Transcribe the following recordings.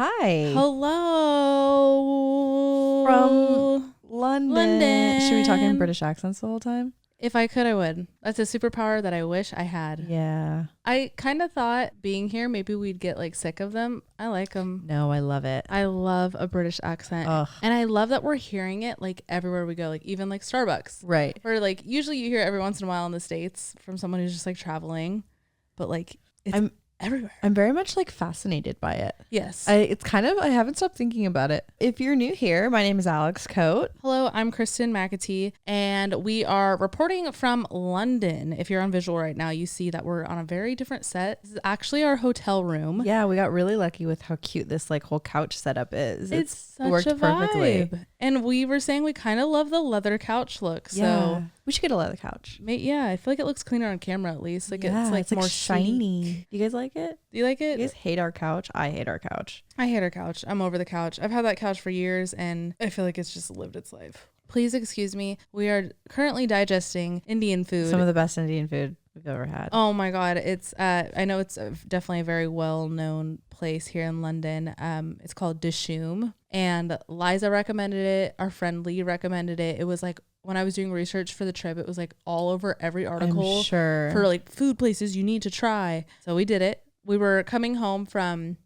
Hi. Hello. From London. Should we talk in London. British accents the whole time? If I could, I would. That's a superpower that I wish I had. Yeah. I kind of thought being here, maybe we'd get like sick of them. I like them. No, I love it. I love a British accent. Ugh. And I love that we're hearing it like everywhere we go, like even like Starbucks. Right. Or like usually you hear it every once in a while in the States from someone who's just like traveling. But like it's everywhere. I'm very much like fascinated by it. Yes. I haven't stopped thinking about it. If you're new here, my name is Alex Coate. Hello, I'm Kristen McAtee, and we are reporting from London. If you're on visual right now, you see that we're on a very different set. This is actually our hotel room. Yeah, we got really lucky with how cute this like whole couch setup is. It's such worked a vibe. perfectly. And we were saying we kind of love the leather couch look. So we should get a leather couch. yeah, I feel like it looks cleaner on camera at least. Like Yeah, it's like more shiny. sleek. Do you guys like it? Do you like it? You guys hate our couch? I hate our couch. I hate our couch. I'm over the couch. I've had that couch for years and I feel like it's just lived its life. Please excuse me. We are currently digesting Indian food. Some of the best Indian food we've ever had. Oh my God. It's I know it's definitely a very well-known place here in London. It's called Dishoom, and Liza recommended it. Our friend Lee recommended it. It was like when I was doing research for the trip, it was like all over every article. I'm sure. For like food places you need to try. So we did it. We were coming home from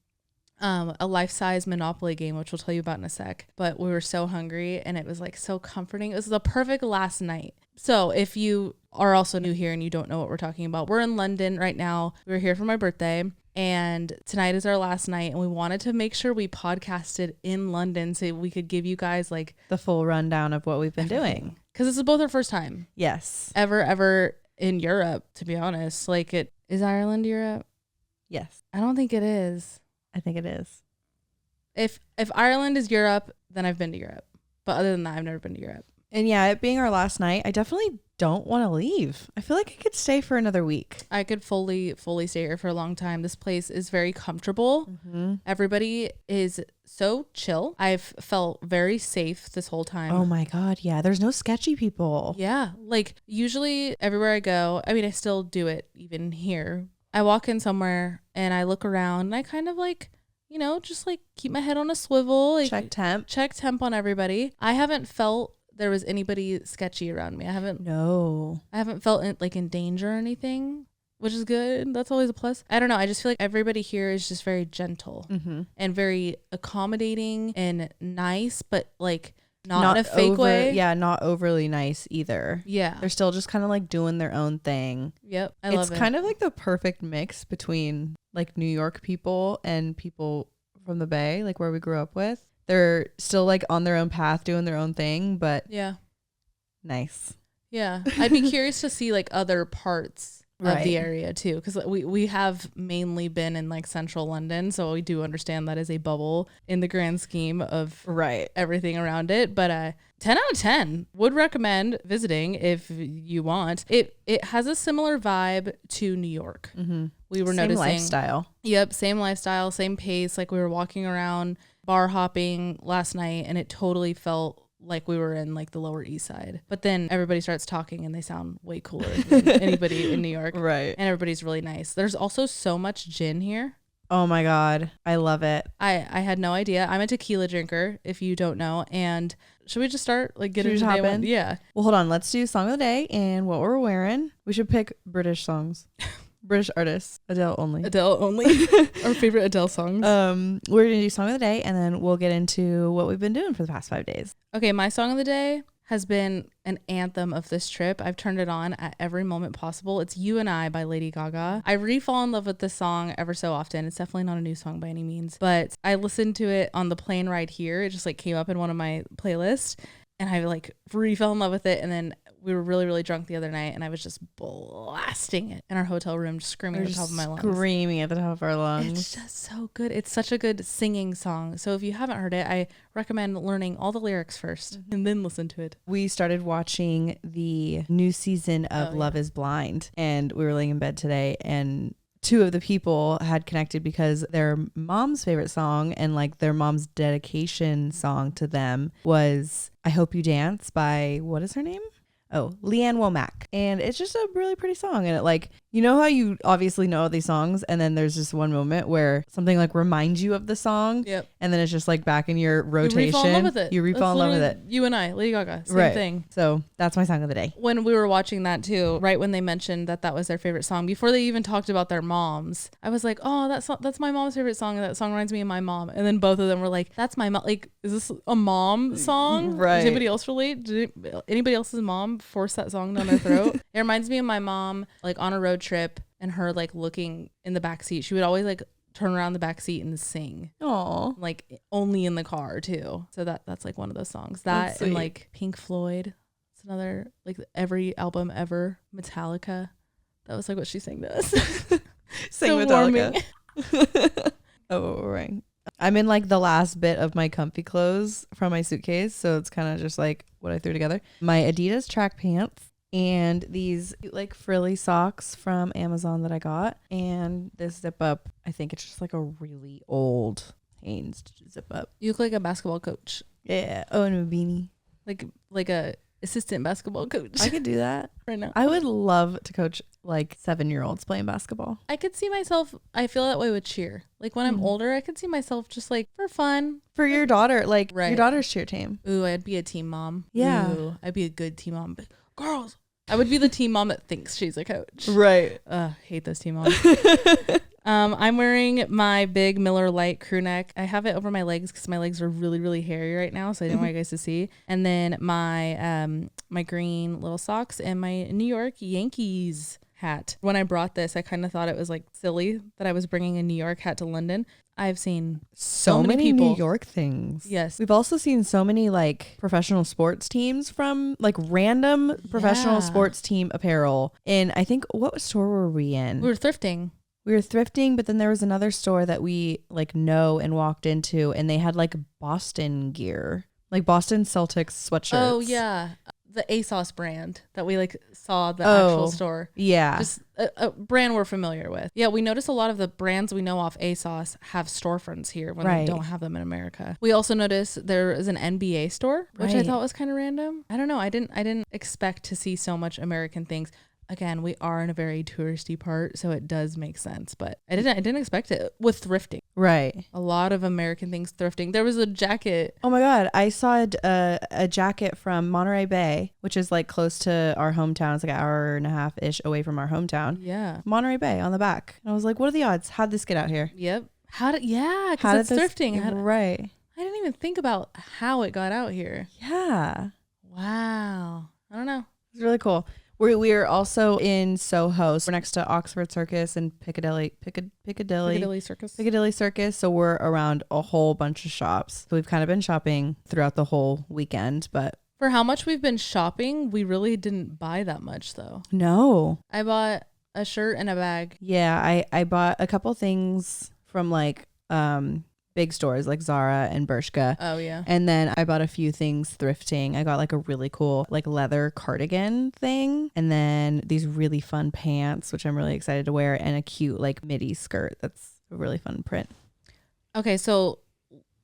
a life-size Monopoly game, which we'll tell you about in a sec, but we were so hungry and it was like so comforting. It was the perfect last night. So if you are also new here and you don't know what we're talking about, we're in London right now. We were here for my birthday and tonight is our last night, and we wanted to make sure we podcasted in London so we could give you guys like the full rundown of what we've been doing, because this is both our first time ever in Europe, to be honest. Like, it is Ireland Europe? Yes, I don't think it is. I think it is. If Ireland is Europe, then I've been to Europe. But other than that, I've never been to Europe. And yeah, it being our last night, I definitely don't want to leave. I feel like I could stay for another week. I could fully stay here for a long time. This place is very comfortable. Mm-hmm. Everybody is so chill. I've felt very safe this whole time. Oh my God. Yeah. There's no sketchy people. Yeah. Like usually everywhere I go, I mean, I still do it even here. I walk in somewhere and I look around and I kind of like, you know, just like keep my head on a swivel. Like, check temp on everybody. I haven't felt there was anybody sketchy around me. I haven't felt like in danger or anything, which is good. That's always a plus. I don't know. I just feel like everybody here is just very gentle and very accommodating and nice, but like not in a fake way. Yeah, not overly nice either. Yeah. They're still just kind of like doing their own thing. Yep. I love it. It's kind of like the perfect mix between like New York people and people from the Bay, like where we grew up with. They're still like on their own path, doing their own thing, but yeah, nice. Yeah. I'd be curious to see like other parts of the area too, because we have mainly been in like central London, so we do understand that is a bubble in the grand scheme of everything around it. But 10 out of 10 would recommend visiting if you want. It has a similar vibe to New York. Mm-hmm. We were noticing lifestyle. Yep, same lifestyle, same pace. Like we were walking around bar hopping last night and it totally felt like we were in like the Lower East Side. But then everybody starts talking and they sound way cooler than anybody in New York. Right. And everybody's really nice. There's also so much gin here. Oh my God. I love it. I had no idea. I'm a tequila drinker, if you don't know. And should we just start like getting into day one? Yeah. Well, hold on. Let's do song of the day and what we're wearing. We should pick British songs. British artists. Adele only. Our favorite Adele songs. We're gonna do song of the day and then we'll get into what we've been doing for the past 5 days. Okay, my song of the day has been an anthem of this trip. I've turned it on at every moment possible. It's You and I by Lady Gaga. I re-fall in love with this song ever so often. It's definitely not a new song by any means, but I listened to it on the plane ride here. It just like came up in one of my playlists and I like re-fell in love with it. And then we were really, really drunk the other night and I was just blasting it in our hotel room, just screaming at the top of my lungs. Screaming at the top of our lungs. It's just so good. It's such a good singing song. So if you haven't heard it, I recommend learning all the lyrics first and then listen to it. We started watching the new season of Love is Blind and we were laying in bed today and two of the people had connected because their mom's favorite song and like their mom's dedication song to them was I Hope You Dance by, what is her name? Leanne Womack. And it's just a really pretty song. And it like, you know how you obviously know all these songs and then there's just one moment where something like reminds you of the song. Yep. And then it's just like back in your rotation. You re-fall in love with it. You re-fall in love with it. You and I, Lady Gaga, same thing. So that's my song of the day. When we were watching that too, right when they mentioned that was their favorite song, before they even talked about their moms, I was like, oh, that's my mom's favorite song. That song reminds me of my mom. And then both of them were like, that's my mom. Like, is this a mom song? Right. Does anybody else relate? Did anybody else's mom force that song down their throat? It reminds me of my mom, like on a road trip and her like looking in the back seat. She would always like turn around the back seat and sing. Aww. Like only in the car too. So that's like one of those songs. That and like Pink Floyd. It's another, like every album ever. Metallica. That was like what she sang to us. Sing so Metallica. Oh, right. I'm in like the last bit of my comfy clothes from my suitcase. So it's kind of just like what I threw together. My Adidas track pants and these like frilly socks from Amazon that I got. And this zip up, I think it's just like a really old Hanes zip up. You look like a basketball coach. Yeah. Oh, and a beanie. Like a assistant basketball coach. I could do that right now. I would love to coach like 7-year-olds playing basketball. I could see myself, I feel that way with cheer. Like when I'm older, I could see myself just like for fun. For your daughter, like your daughter's cheer team. Ooh, I'd be a team mom. Yeah. Ooh, I'd be a good team mom. But girls, I would be the team mom that thinks she's a coach. Right. Hate those team moms. I'm wearing my big Miller Lite crew neck. I have it over my legs because my legs are really, really hairy right now, so I didn't want you guys to see. And then my my green little socks and my New York Yankees hat. When I brought this, I kind of thought it was like silly that I was bringing a New York hat to London. I've seen so many people. New York things. Yes. We've also seen so many like professional sports teams from like random professional sports team apparel. And I think, what store were we in? We were thrifting. But then there was another store that we like know and walked into and they had like Boston gear, like Boston Celtics sweatshirts. Oh yeah. The ASOS brand that we like saw the actual store. Yeah. Just a brand we're familiar with. Yeah. We noticed a lot of the brands we know off ASOS have storefronts here when they don't have them in America. We also noticed there is an NBA store, which I thought was kind of random. I don't know. I didn't expect to see so much American things. Again, we are in a very touristy part, so it does make sense, but I didn't expect it with thrifting. Right. A lot of American things thrifting. There was a jacket. Oh my God. I saw a jacket from Monterey Bay, which is like close to our hometown. It's like an hour and a half-ish away from our hometown. Yeah. Monterey Bay on the back. And I was like, what are the odds? How'd this get out here? Yep. Because it's thrifting. Right. I didn't even think about how it got out here. Yeah. Wow. I don't know. It's really cool. We're also in Soho. So we're next to Oxford Circus and Piccadilly Circus. So we're around a whole bunch of shops. So we've kind of been shopping throughout the whole weekend, but for how much we've been shopping, we really didn't buy that much though. No. I bought a shirt and a bag. Yeah, I bought a couple things from like big stores like Zara and Bershka. Oh yeah. And then I bought a few things thrifting. I got like a really cool like leather cardigan thing, and then these really fun pants, which I'm really excited to wear, and a cute like midi skirt that's a really fun print. Okay, so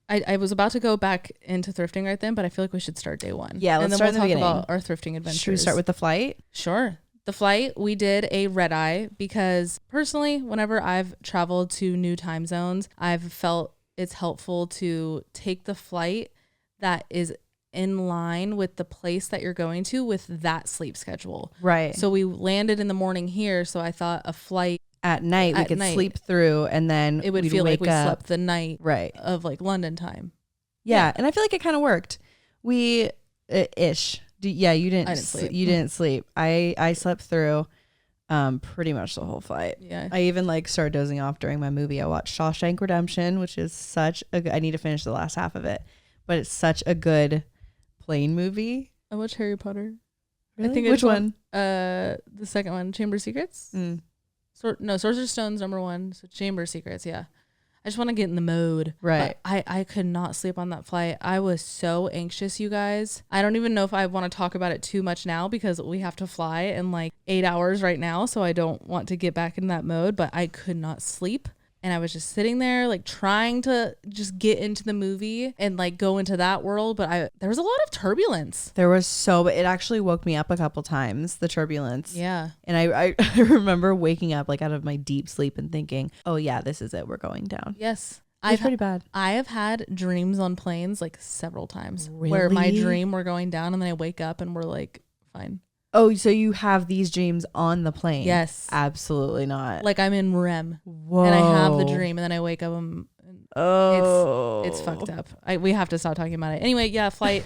I was about to go back into thrifting right then, but I feel like we should start day one. Yeah, let's start in the beginning. About our thrifting adventures. Should we start with the flight? Sure. The flight, we did a red eye because personally, whenever I've traveled to new time zones, I've felt it's helpful to take the flight that is in line with the place that you're going to with that sleep schedule. Right. So we landed in the morning here. So I thought a flight at night, we could sleep through and then it would feel like we slept the night right of like London time. Yeah. And I feel like it kind of worked. You didn't sleep. You didn't sleep. I slept through pretty much the whole flight. Yeah. I even like started dozing off during my movie. I watched Shawshank Redemption, which is such a good, I need to finish the last half of it, but it's such a good plane movie. I watched Harry Potter. Really? I think Which one? The second one, Chamber of Secrets. Sorcerer's Stone's number 1. So Chamber of Secrets. Yeah. I just want to get in the mode. Right. But I could not sleep on that flight. I was so anxious, you guys. I don't even know if I want to talk about it too much now because we have to fly in like 8 hours right now. So I don't want to get back in that mode, but I could not sleep. And I was just sitting there like trying to just get into the movie and like go into that world. But there was a lot of turbulence. It actually woke me up a couple times, the turbulence. Yeah. And I remember waking up like out of my deep sleep and thinking, oh yeah, this is it. We're going down. Yes. It's pretty bad. I have had dreams on planes like several times. Really? Where my dream we're going down and then I wake up and we're like, fine. Oh, so you have these dreams on the plane? Yes. Absolutely not. Like I'm in REM. Whoa. And I have the dream and then I wake up and it's fucked up. We have to stop talking about it. Anyway, yeah, flight.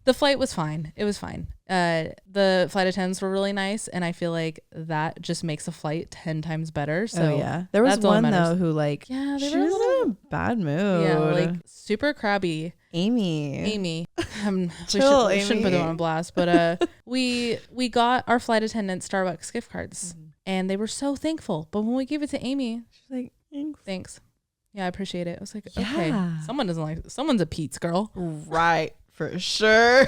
The flight was fine. It was fine. The flight attendants were really nice, and I feel like that just makes a flight 10 times better. So yeah, there was one though who like she was in a bad mood. Yeah, like super crabby. Amy. We shouldn't put them on blast, but we got our flight attendant Starbucks gift cards, and they were so thankful. But when we gave it to Amy, she's like, "Thanks. Yeah, I appreciate it." I was like, "Okay, someone's a Pete's girl, right?" For sure.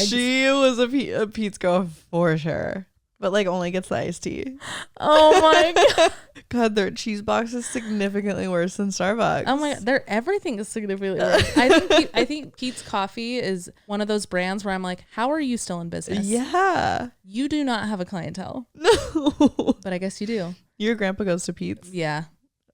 She was a Pete's girl for sure. But like only gets the iced tea. Oh my god. God, their cheese box is significantly worse than Starbucks. Oh my god, everything is significantly worse. I think Pete's Coffee is one of those brands where I'm like, how are you still in business? Yeah. You do not have a clientele. No. But I guess you do. Your grandpa goes to Pete's. Yeah.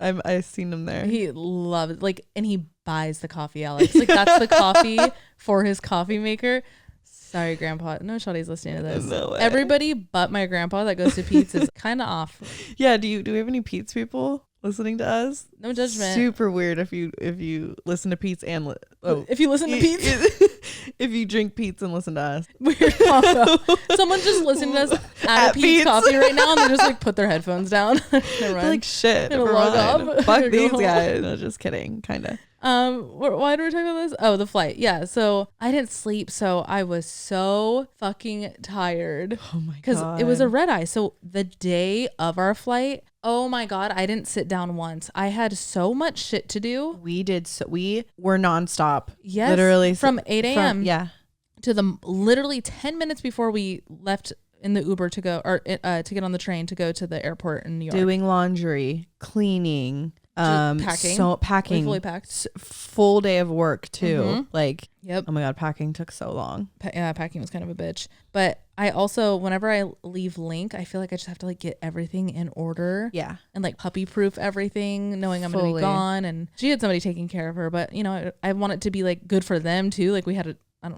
I've seen him there. He loves it. Like, and he buys the coffee, Alex. Like that's the coffee for his coffee maker. Sorry, Grandpa. No Shawty's listening to this. No way. Everybody but my grandpa that goes to Pete's is kind of off. Yeah. Do we have any Pete's people listening to us? No judgment. Super weird if you listen to Pete's and if you listen to Pete's, if you drink Pete's and listen to us. Weird combo. Someone just listened to us at Pete's Coffee right now, and they just like put their headphones down. They're like, shit. Log off. Fuck these guys. No, just kidding. Kind of. Why do we talk about this? Oh, the flight. Yeah. So I didn't sleep. So I was so fucking tired. Oh my god. Because it was a red eye. So the day of our flight, oh my god, I didn't sit down once. I had so much shit to do. We were nonstop. Yes. Literally from 8 a.m. Yeah. To the literally 10 minutes before we left in the Uber to go or to get on the train to go to the airport in New York. Doing laundry, cleaning. Packing. So packing. Fully packed. Full day of work too. Mm-hmm. Like, yep. Oh my god, packing took so long. Packing was kind of a bitch. But I also, whenever I leave Link, I feel like I just have to like get everything in order. Yeah. And like puppy proof everything, knowing I'm gonna be gone. And she had somebody taking care of her, but you know, I want it to be like good for them too. Like we had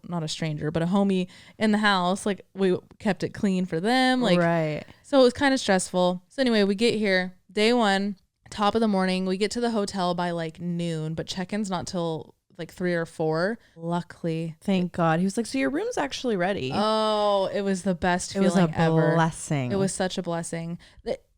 not a stranger, but a homie in the house. Like we kept it clean for them. Like right. So it was kind of stressful. So anyway, we get here day one. Top of the morning, we get to the hotel by like noon, but check-in's not till like 3 or 4. Luckily, thank God. He was like, so your room's actually ready. Oh, it was the best feeling ever. It was a blessing. It was such a blessing.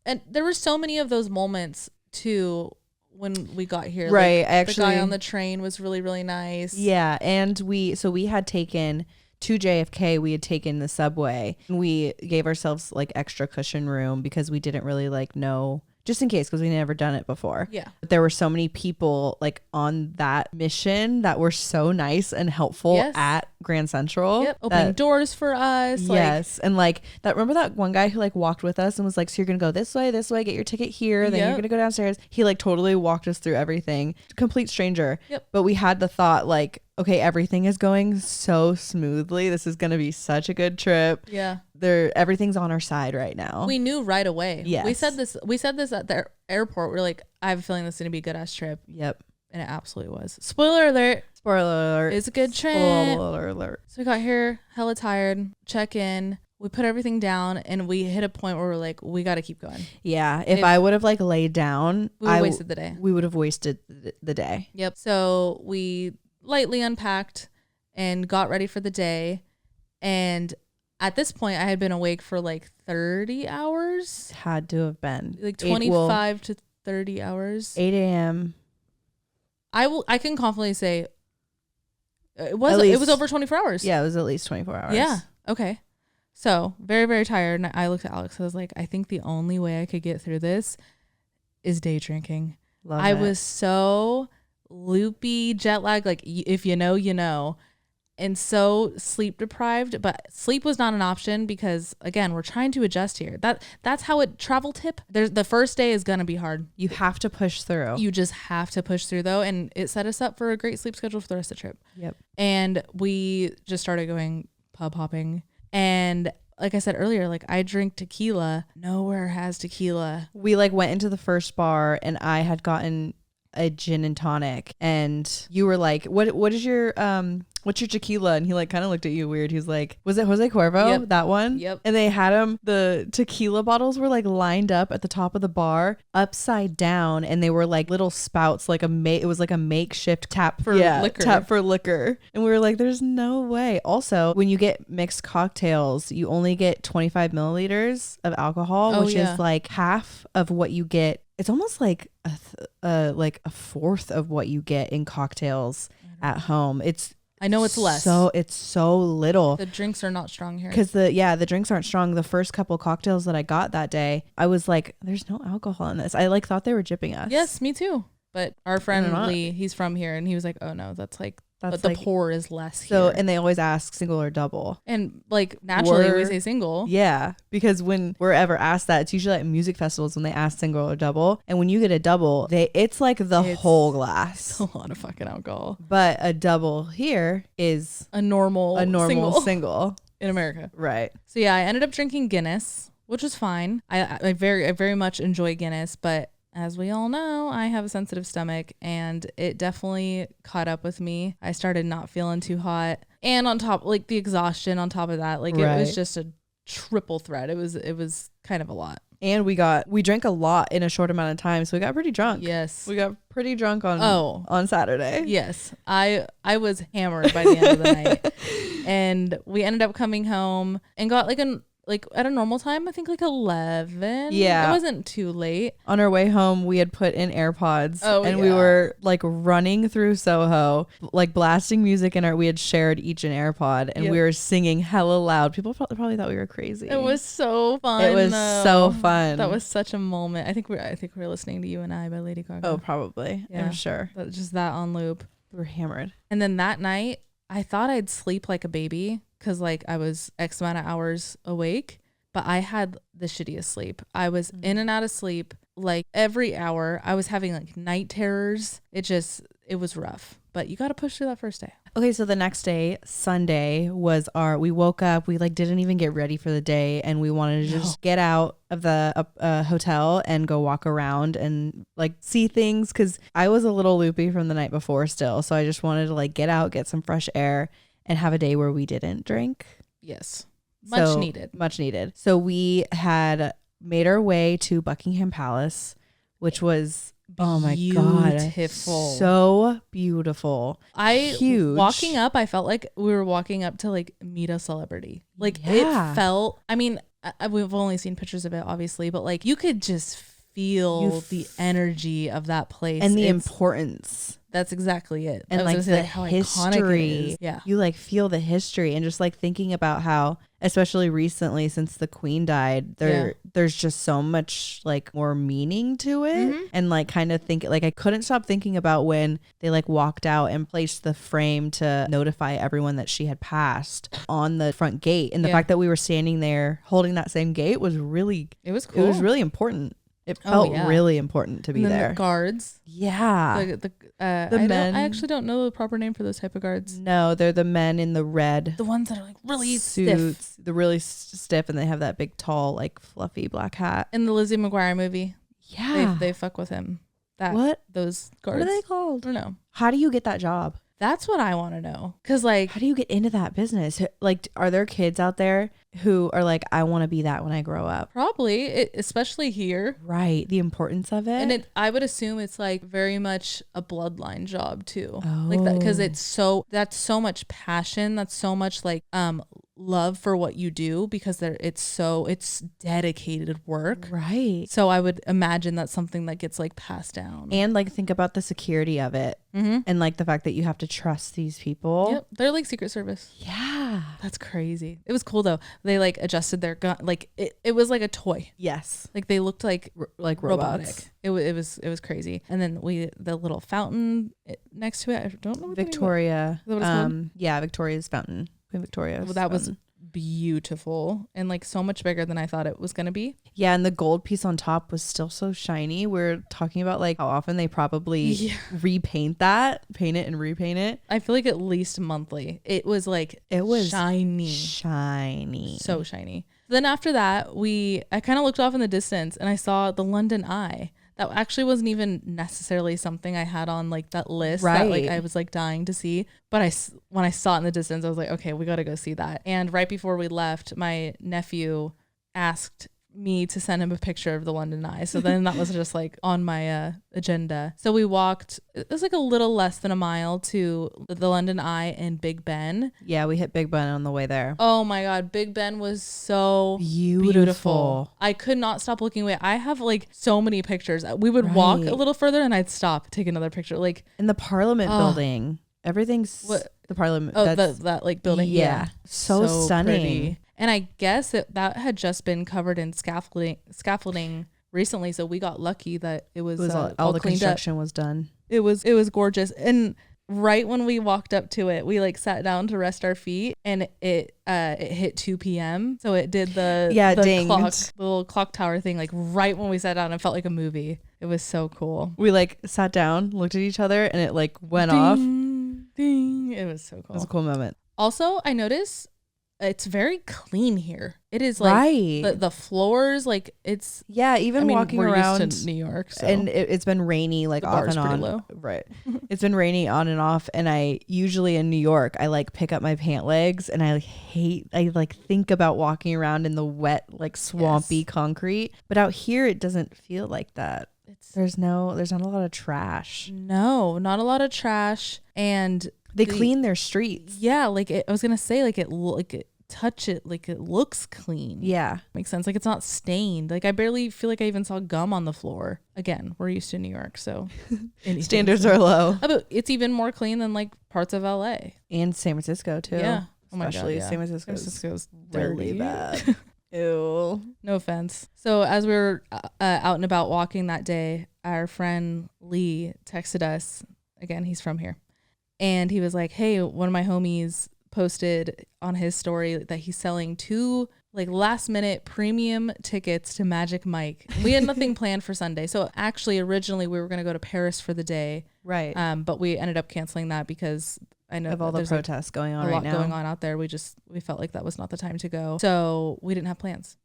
And there were so many of those moments too when we got here. Right. Like, the guy on the train was really, really nice. Yeah. And we had taken to JFK, we had taken the subway. We gave ourselves like extra cushion room because we didn't really like know, just in case, because we never done it before. Yeah. But there were so many people like on that mission that were so nice and helpful at Grand Central. Yep. Opening doors for us. Yes. And like that, remember that one guy who like walked with us and was like, so you're going to go this way, get your ticket here. Then you're going to go downstairs. He like totally walked us through everything. Complete stranger. Yep. But we had the thought like, okay, everything is going so smoothly. This is going to be such a good trip. Yeah. Everything's on our side right now. We knew right away. Yes. We said this at the airport. We're like, I have a feeling this is going to be a good ass trip. Yep. And it absolutely was. Spoiler alert. It's a good trip. Spoiler alert. So we got here, hella tired, check in. We put everything down and we hit a point where we're like, we got to keep going. Yeah. If I would have like laid down, we would have wasted the day. We would have wasted the day. Yep. So we lightly unpacked and got ready for the day. And at this point, I had been awake for like 30 hours. Had to have been. Like 25 to 30 hours. 8 a.m. I can confidently say it was over 24 hours. Yeah, it was at least 24 hours. Yeah. Okay. So very, very tired. And I looked at Alex. I was like, I think the only way I could get through this is day drinking. I was so loopy, jet lag. Like if you know, you know. and so sleep deprived, but sleep was not an option because again, we're trying to adjust here. That's how it travel tip. The first day is going to be hard. You have to push through. You just have to push through though. And it set us up for a great sleep schedule for the rest of the trip. Yep. And we just started going pub hopping. And like I said earlier, like I drink tequila. Nowhere has tequila. We like went into the first bar and I had gotten a gin and tonic and you were like, what is your what's your tequila? And he like kind of looked at you weird. He's like, was it Jose Cuervo? Yep. That one? Yep. And they had the tequila bottles were like lined up at the top of the bar upside down and they were like little spouts, like it was like a makeshift tap for liquor. And we were like, there's no way. Also, when you get mixed cocktails, you only get 25 milliliters of alcohol, which is like half of what you get. It's almost like a fourth of what you get in cocktails at home. I know it's less. So it's so little. The drinks are not strong here. Because the drinks aren't strong. The first couple cocktails that I got that day, I was like, there's no alcohol in this. I like thought they were gypping us. Yes, me too. But our friend Lee, he's from here and he was like, oh no, that's but the pour is less here. So, and they always ask single or double. And like naturally we say single. Yeah. Because when we're ever asked that, it's usually at music festivals when they ask single or double. And when you get a double, it's like it's whole glass. It's a lot of fucking alcohol. But a double here is a normal single in America. Right. So yeah, I ended up drinking Guinness, which was fine. I very much enjoy Guinness, but as we all know, I have a sensitive stomach and it definitely caught up with me. I started not feeling too hot. And on top, like the exhaustion on top of that, like it was just a triple threat. It was kind of a lot. And we drank a lot in a short amount of time. So we got pretty drunk. Yes. We got pretty drunk on Saturday. Yes. I was hammered by the end of the night. And we ended up coming home and got like at a normal time, I think like 11. Yeah. It wasn't too late. On our way home, we had put in AirPods and we were like running through Soho, like blasting music we had shared each an AirPod and we were singing hella loud. People probably thought we were crazy. It was so fun. It was so fun. That was such a moment. I think we were listening to You and I by Lady Gaga. Oh, probably. Yeah. I'm sure. Just that on loop. We were hammered. And then that night, I thought I'd sleep like a baby. Because like I was X amount of hours awake, but I had the shittiest sleep. I was in and out of sleep like every hour. I was having like night terrors. It was rough, but you got to push through that first day. Okay, so the next day, Sunday, was we woke up, we like didn't even get ready for the day and we wanted to just get out of the hotel and go walk around and like see things because I was a little loopy from the night before still. So I just wanted to like get out, get some fresh air and have a day where we didn't drink. Yes. Much needed. So we had made our way to Buckingham Palace, which was, oh my God, so beautiful. Walking up, I felt like we were walking up to like meet a celebrity. Like it felt, I mean, we've only seen pictures of it obviously, but like you could just feel the energy of that place. And the importance. That's exactly it. And like the history. Yeah. You like feel the history and just like thinking about how, especially recently since the Queen died, there's just so much like more meaning to it. Mm-hmm. And like kind of think like I couldn't stop thinking about when they like walked out and placed the frame to notify everyone that she had passed on the front gate. And the fact that we were standing there holding that same gate was really, it was cool. It was really important. It felt really important to be there. The guards. Yeah. The men. I actually don't know the proper name for those type of guards. No, they're the men in the red. The ones that are like really suits, stiff. They're really stiff and they have that big, tall, like fluffy black hat. In the Lizzie McGuire movie. Yeah. They fuck with him. Those guards. What are they called? I don't know. How do you get that job? That's what I want to know. Because like, how do you get into that business? Like, are there kids out there who are like, I want to be that when I grow up? Probably, especially here. Right. The importance of it. And I would assume it's like very much a bloodline job too. Oh. Like that, because that's so much passion. That's so much like love for what you do because it's dedicated work. Right. So I would imagine that's something that gets like passed down. And like think about the security of it. And like the fact that you have to trust these people. Yep. They're like Secret Service. Yeah. That's crazy. It was cool though. They like adjusted their gun. Like it was like a toy. Yes. Like they looked like robotic. It was crazy. And then the little fountain next to it. I don't know what Victoria. Yeah, Victoria's fountain. Queen Victoria. Well, that was beautiful and like so much bigger than I thought it was gonna be. Yeah, and the gold piece on top was still so shiny. We're talking about like how often they probably paint it and repaint it. I feel like at least monthly. It was shiny, so shiny. Then after that, I kind of looked off in the distance and I saw the London Eye. That actually wasn't even necessarily something I had on like that list that like I was like dying to see. But when I saw it in the distance, I was like, okay, we got to go see that. And right before we left, my nephew asked me to send him a picture of the London Eye. So then that was just like on my agenda. So we walked, it was like a little less than a mile to the London Eye and Big Ben. Yeah, we hit Big Ben on the way there. Oh my God. Big Ben was so beautiful. I could not stop looking away. I have like so many pictures. We would walk a little further and I'd stop, take another picture. Like in the Parliament building, everything's the Parliament. That like building. Yeah. So stunning. Pretty. And I guess that had just been covered in scaffolding recently, so we got lucky that it was all the cleaned construction up. Was done. It was gorgeous. And right when we walked up to it, we like sat down to rest our feet, and it hit 2 p.m. So it did the little clock tower thing like right when we sat down. It felt like a movie. It was so cool. We like sat down, looked at each other, and it like went ding, off. Ding! It was so cool. It was a cool moment. Also, I noticed it's very clean here. It is like the floors, like it's even walking around used to New York, so. And it's been rainy like off and on. Low. Right. It's been rainy on and off, and I usually in New York I like pick up my pant legs, and I think about walking around in the wet like swampy concrete, but out here it doesn't feel like that. There's not a lot of trash. No, not a lot of trash, and they clean their streets. Yeah, like I was gonna say, like it touch it, like it looks clean. Yeah, makes sense. Like it's not stained. Like I barely feel like I even saw gum on the floor. Again, we're used to New York, so standards are low. But it's even more clean than like parts of LA and San Francisco too. Yeah, especially San Francisco's really bad. Ew. No offense. So as we were out and about walking that day, our friend Lee texted us. Again, he's from here. And he was like, hey, one of my homies posted on his story that he's selling 2 like last minute premium tickets to Magic Mike. We had nothing planned for Sunday. So actually originally we were going to go to Paris for the day. Right. But we ended up canceling that because I know of all the protests going on right now. A lot going on out there. We felt like that was not the time to go. So we didn't have plans.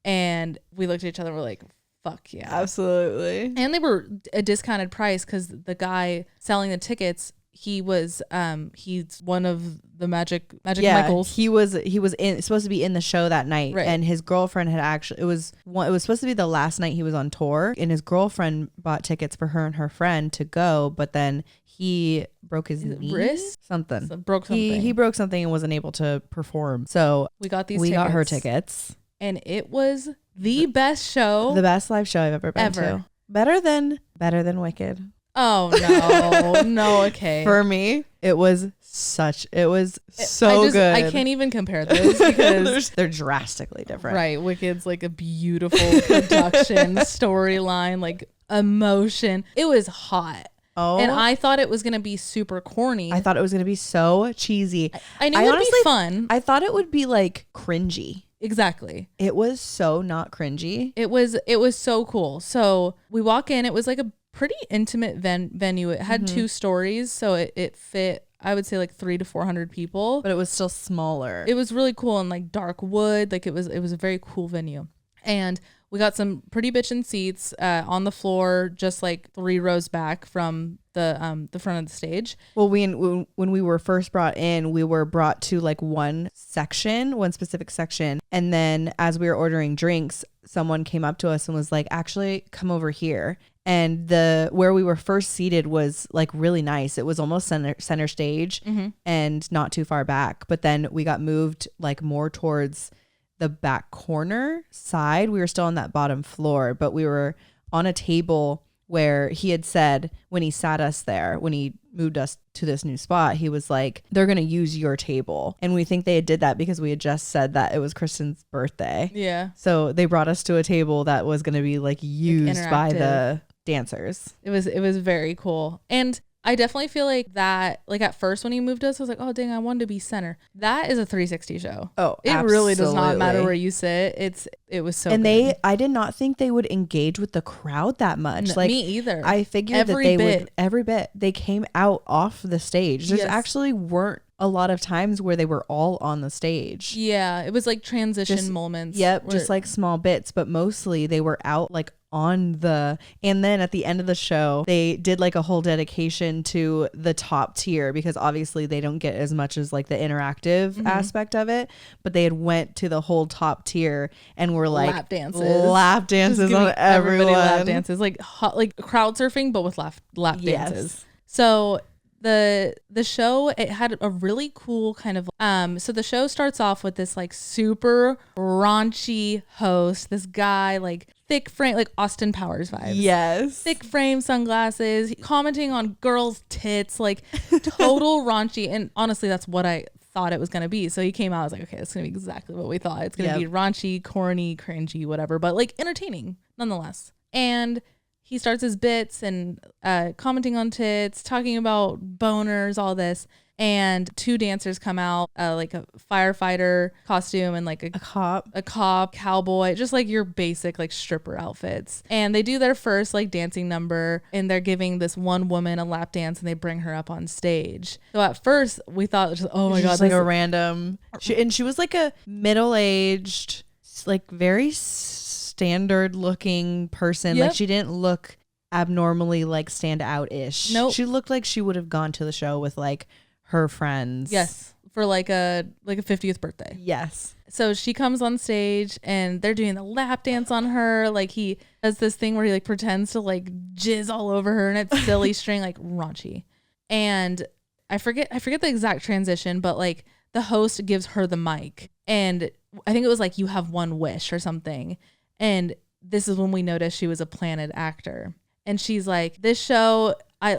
And we looked at each other and we're like, fuck yeah. Absolutely. And they were a discounted price because the guy selling the tickets, he's one of the Magic Michaels. He was supposed to be in the show that night, right. And his girlfriend had it was supposed to be the last night he was on tour, and his girlfriend bought tickets for her and her friend to go, but then he broke his wrist, something. Broke something. He broke something and wasn't able to perform. So we got her tickets, and it was the best show, the best live show I've ever been to. Better than Wicked. Oh no. Okay. For me, it was so good. I can't even compare those because they're drastically different. Right. Wicked's like a beautiful production, storyline, like emotion. It was hot. Oh. And I thought it was going to be super corny. I thought it was going to be so cheesy. I knew it would be fun. I thought it would be like cringy. Exactly. It was so not cringy. It was so cool. So we walk in, it was like a pretty intimate venue. It had 2 stories, so it fit, I would say, like 300 to 400 people, but it was still smaller. It was really cool, and like dark wood, like it was a very cool venue. And we got some pretty bitchin' seats on the floor, just like 3 rows back from the front of the stage. Well, when we were first brought in, we were brought to like one specific section, and then as we were ordering drinks, someone came up to us and was like, actually come over here. And where we were first seated was like really nice. It was almost center stage and not too far back. But then we got moved like more towards the back corner side. We were still on that bottom floor, but we were on a table where he had said when he sat us there, when he moved us to this new spot, he was like, they're going to use your table. And we think they did that because we had just said that it was Kristen's birthday. Yeah. So they brought us to a table that was going to be like used like by the dancers. It was very cool. And I definitely feel like that, like at first when he moved us, I was like, oh dang, I wanted to be center. That is a 360 show. Oh, it absolutely. Really does not matter where you sit. It was so and good. I did not think they would engage with the crowd that much. No, like me either. I figured that they would every bit. They came out off the stage. There's actually weren't a lot of times where they were all on the stage. Yeah, it was like transition moments. Yep, just like small bits, but mostly they were out like on and then at the end of the show they did like a whole dedication to the top tier, because obviously they don't get as much as like the interactive aspect of it, but they had went to the whole top tier and were like lap dances on everyone. Lap dances, like crowd surfing but with lap dances. So the show, it had a really cool kind of so the show starts off with this like super raunchy host, this guy like thick frame, like Austin Powers vibes. Yes. Thick frame, sunglasses, commenting on girls' tits, like total raunchy. And honestly, that's what I thought it was going to be. So he came out, I was like, okay, it's going to be exactly what we thought. It's going to be raunchy, corny, cringy, whatever, but like entertaining nonetheless. And he starts his bits and commenting on tits, talking about boners, all this. And two dancers come out, like a firefighter costume and like a cop, cowboy, just like your basic like stripper outfits. And they do their first like dancing number, and they're giving this one woman a lap dance, and they bring her up on stage. So at first we thought, oh my God, like a random. She was like a middle-aged, like very standard looking person. Like she didn't look abnormally like stand out ish. Nope. She looked like she would have gone to the show with like her friends. Yes, for like a 50th birthday. Yes. So she comes on stage and they're doing the lap dance on her. Like he does this thing where he like pretends to like jizz all over her, and it's silly string, like raunchy. And I forget the exact transition, but like the host gives her the mic, and I think it was like, you have one wish or something. And this is when we noticed she was a planted actor. And she's like, this show, I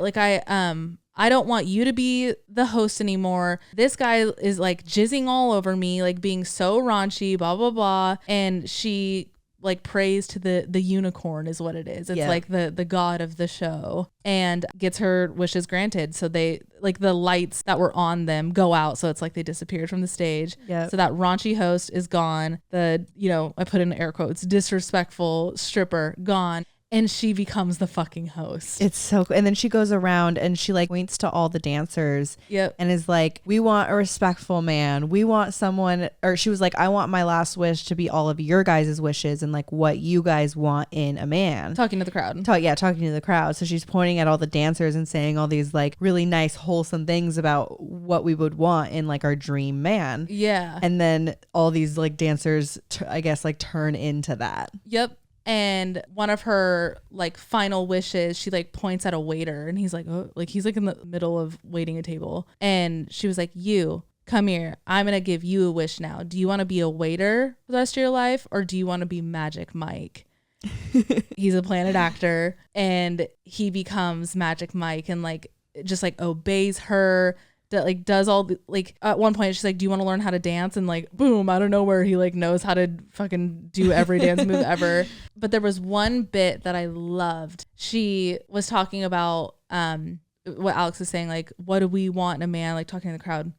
don't want you to be the host anymore. This guy is like jizzing all over me, like being so raunchy, blah, blah, blah. And she like prays to the unicorn is what it is. It's like the god of the show, and gets her wishes granted. So they like the lights that were on them go out. So it's like they disappeared from the stage. Yeah. So that raunchy host is gone. The, I put in air quotes, disrespectful stripper gone. And she becomes the fucking host. It's so cool. And then she goes around and she like points to all the dancers. Yep. And is like, we want a respectful man. We want someone, or she was like, I want my last wish to be all of your guys' wishes and like what you guys want in a man. Talking to the crowd. Talking to the crowd. So she's pointing at all the dancers and saying all these like really nice, wholesome things about what we would want in like our dream man. Yeah. And then all these like dancers, I guess, like turn into that. Yep. And one of her like final wishes, she like points at a waiter, and he's like, oh, like he's like in the middle of waiting a table. And she was like, you come here. I'm going to give you a wish now. Do you want to be a waiter for the rest of your life, or do you want to be Magic Mike? He's a planted actor, and he becomes Magic Mike and like just like obeys her. That like does all the, like at one point she's like, do you want to learn how to dance? And like boom, out of nowhere he like knows how to fucking do every dance move ever. But there was one bit that I loved. She was talking about what Alex is saying, like, what do we want in a man, like talking to the crowd.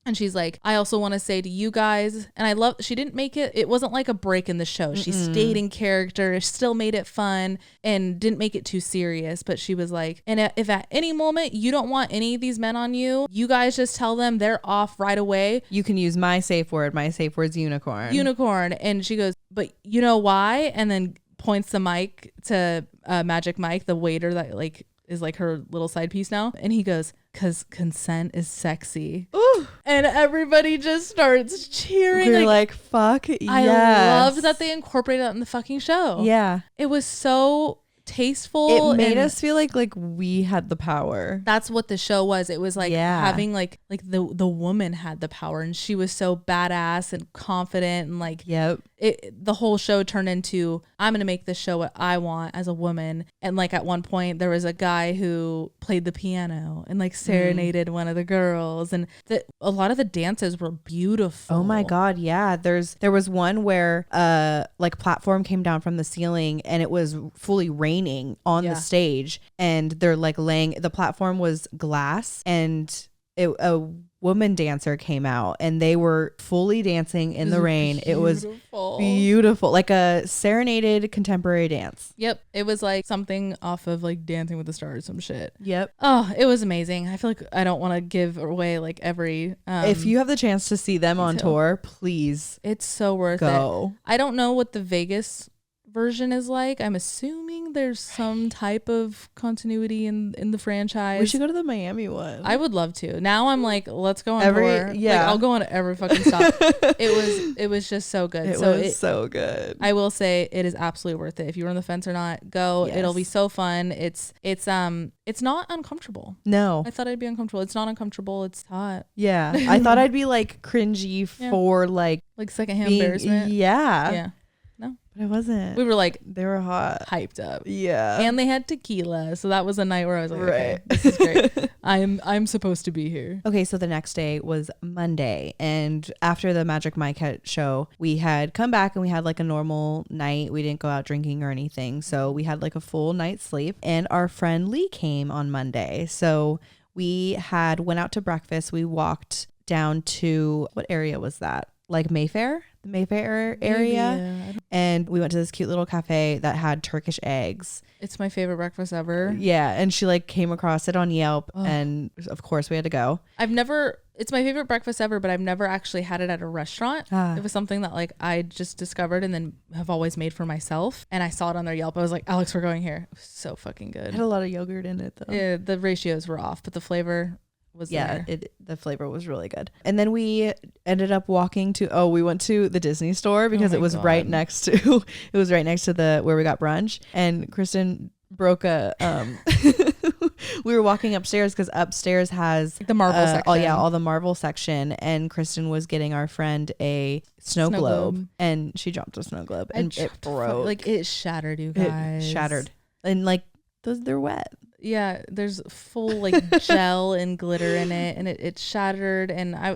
And she's like, I also want to say to you guys, and I love, she didn't make it wasn't like a break in the show. She stayed in character, still made it fun, and didn't make it too serious. But she was like, and if at any moment you don't want any of these men on you, you guys just tell them they're off right away. You can use my safe word. My safe word's unicorn. Unicorn. And she goes, but you know why? And then points the mic to Magic Mike, the waiter that like is like her little side piece now. And he goes, because consent is sexy. Ooh. And everybody just starts cheering. We're like fuck yes. I loved that they incorporated that in the fucking show. Yeah. It was so tasteful. It made us feel like we had the power. That's what the show was. It was like having like the woman had the power, and she was so badass and confident, and like the whole show turned into, I'm gonna make this show what I want as a woman. And like at one point there was a guy who played the piano and like serenaded one of the girls, and a lot of the dances were beautiful. Oh my god, yeah. There was one where like platform came down from the ceiling and it was fully raining on the stage, and they're like the platform was glass, and a woman dancer came out and they were fully dancing in the rain. It was beautiful, like a serenaded contemporary dance. Yep, it was like something off of like Dancing with the Stars, some shit. Yep. Oh, it was amazing. I feel like I don't want to give away like every if you have the chance to see them on tour, please, it's so worth it. I don't know what the Vegas version is like. I'm assuming there's some type of continuity in the franchise. We should go to the Miami one. I would love to. Now I'm like, let's go on tour. Yeah, like, I'll go on every fucking stop. It was just so good. It was so good. I will say it is absolutely worth it. If you're on the fence or not, go. Yes. It'll be so fun. It's not uncomfortable. No, I thought I'd be uncomfortable. It's not uncomfortable. It's hot. Yeah, I thought I'd be like cringy for like secondhand embarrassment. Yeah. No, but it wasn't. We were like, they were hot, hyped up. Yeah, and they had tequila, so that was a night where I was like, okay, this is great. I'm supposed to be here. Okay, so the next day was Monday, and after the Magic Mike show, we had come back and we had like a normal night. We didn't go out drinking or anything, so we had like a full night's sleep. And our friend Lee came on Monday, so we went out to breakfast. We walked down to, what area was that? Like Mayfair? The Mayfair area. And we went to this cute little cafe that had Turkish eggs. It's my favorite breakfast ever. Yeah, and she like came across it on Yelp, and of course we had to go. It's my favorite breakfast ever, but I've never actually had it at a restaurant. It was something that like I just discovered and then have always made for myself. And I saw it on their Yelp. I was like, Alex, we're going here. It was so fucking good. It had a lot of yogurt in it though. Yeah, the ratios were off, but the flavor was there. The flavor was really good. And then we ended up walking we went to the Disney store because it was right next to where we got brunch, and Kristen broke we were walking upstairs because upstairs has the Marvel section. All the Marvel section, and Kristen was getting our friend a snow globe, and she dropped a snow globe and it broke. Like it shattered, you guys. It shattered. And like they're wet. Yeah, there's full like gel and glitter in it, and it shattered. And I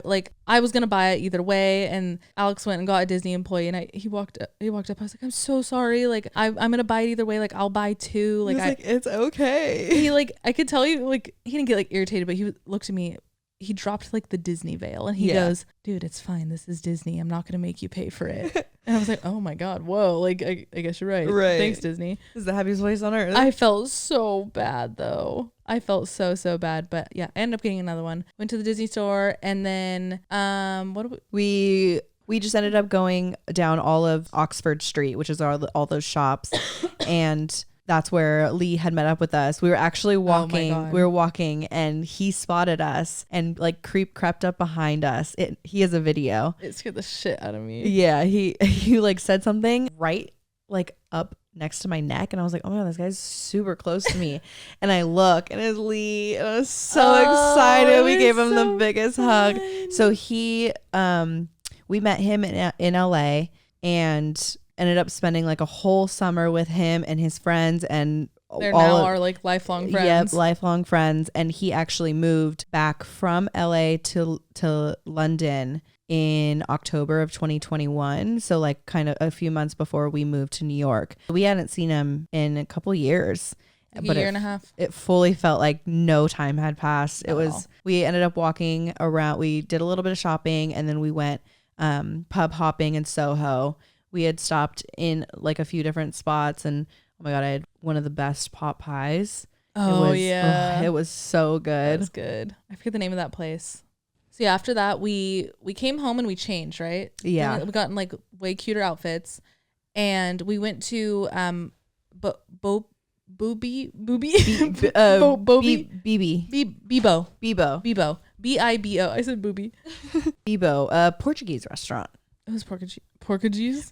was gonna buy it either way, and Alex went and got a Disney employee, and he walked up. I was like, I'm so sorry. Like I'm gonna buy it either way. Like I'll buy two. Like it's okay. He I could tell you like he didn't get like irritated, but he looked at me. He dropped like the Disney veil, and he goes, dude, it's fine. This is Disney. I'm not going to make you pay for it. And I was like, oh my God, whoa. Like, I guess you're right. Thanks, Disney. This is the happiest place on earth. I felt so bad though. I felt so bad, but yeah, I ended up getting another one. Went to the Disney store, and then, we just ended up going down all of Oxford Street, which is all those shops. And that's where Lee had met up with us. We were actually walking. We were walking, and he spotted us and like crept up behind us. He has a video. It scared the shit out of me. Yeah, he like said something right like up next to my neck, and I was like, oh my God, this guy's super close to me. And I look, and it's Lee, and I was so excited. We gave him the biggest hug. So we met him in LA, and ended up spending like a whole summer with him and his friends, and they're now our like lifelong friends. Yep, lifelong friends. And he actually moved back from LA to London in October of 2021, so like kind of a few months before we moved to New York. We hadn't seen him in a couple years, but a year and a half. It fully felt like no time had passed. We ended up walking around. We did a little bit of shopping, and then we went pub hopping in Soho. We had stopped in like a few different spots, and oh my God, I had one of the best pot pies. It was so good. It was good. I forget the name of that place. So yeah, after that we came home and we changed, right? Yeah. We got in like way cuter outfits, and we went to Bebo. B-I-B-O. I said booby. Bebo, a Portuguese restaurant. It was Portuguese.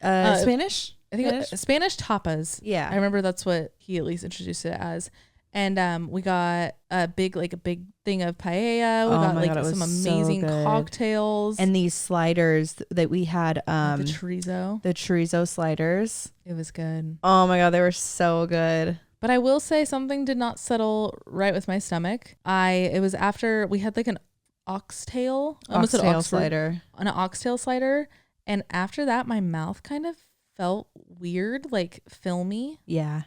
Spanish? I think Spanish tapas. Yeah. I remember that's what he at least introduced it as. And we got a big thing of paella. We got God, some amazing cocktails. And these sliders that we had. The chorizo. The chorizo sliders. It was good. Oh my God, they were so good. But I will say something did not settle right with my stomach. It was after we had like an oxtail. Slider. An oxtail slider. And after that, my mouth kind of felt weird, like filmy. Yeah.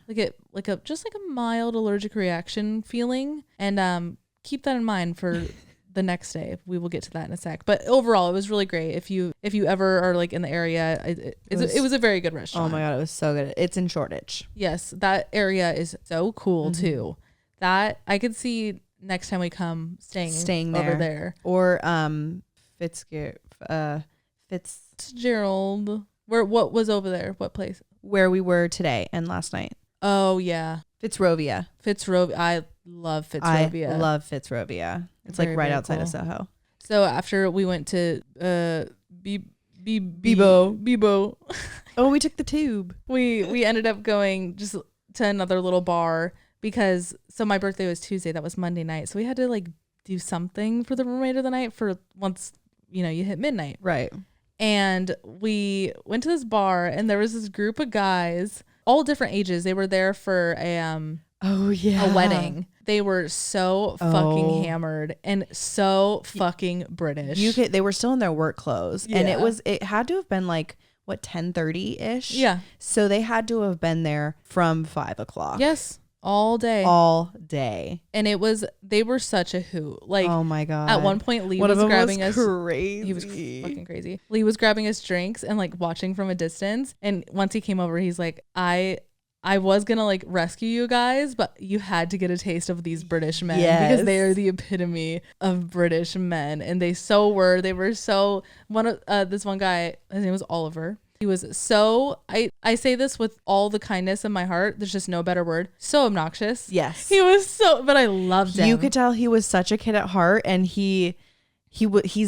Just like a mild allergic reaction feeling. And keep that in mind for the next day. We will get to that in a sec. But overall, it was really great. If you ever are like in the area, it was a very good restaurant. Oh my God, it was so good. It's in Shoreditch. Yes, that area is so cool too. That I could see next time we come staying there. Over there. Or Fitzgerald. What was over there? What place? Where we were today and last night. Oh yeah. Fitzrovia. I love Fitzrovia. I love Fitzrovia. It's very, like right outside of Soho. So after we went to Bibo. Oh, we took the tube. We ended up going just to another little bar because my birthday was Tuesday. That was Monday night. So we had to like do something for the remainder of the night for once, you hit midnight. Right. And we went to this bar and there was this group of guys, all different ages. They were there for a wedding. They were so fucking hammered and so fucking British. They were still in their work clothes. Yeah. And it had to have been like 10:30-ish. Yeah. So they had to have been there from 5 o'clock. Yes. All day. And they were such a hoot. Like, oh my God. At one point, Lee was grabbing us. Crazy. He was fucking crazy. Lee was grabbing us drinks and like watching from a distance. And once he came over, he's like, I was going to like rescue you guys, but you had to get a taste of these British men because they are the epitome of British men. And they were so this one guy, his name was Oliver. He was so, I say this with all the kindness in my heart. There's just no better word. So obnoxious. Yes. He was but I loved him. You could tell he was such a kid at heart, and he's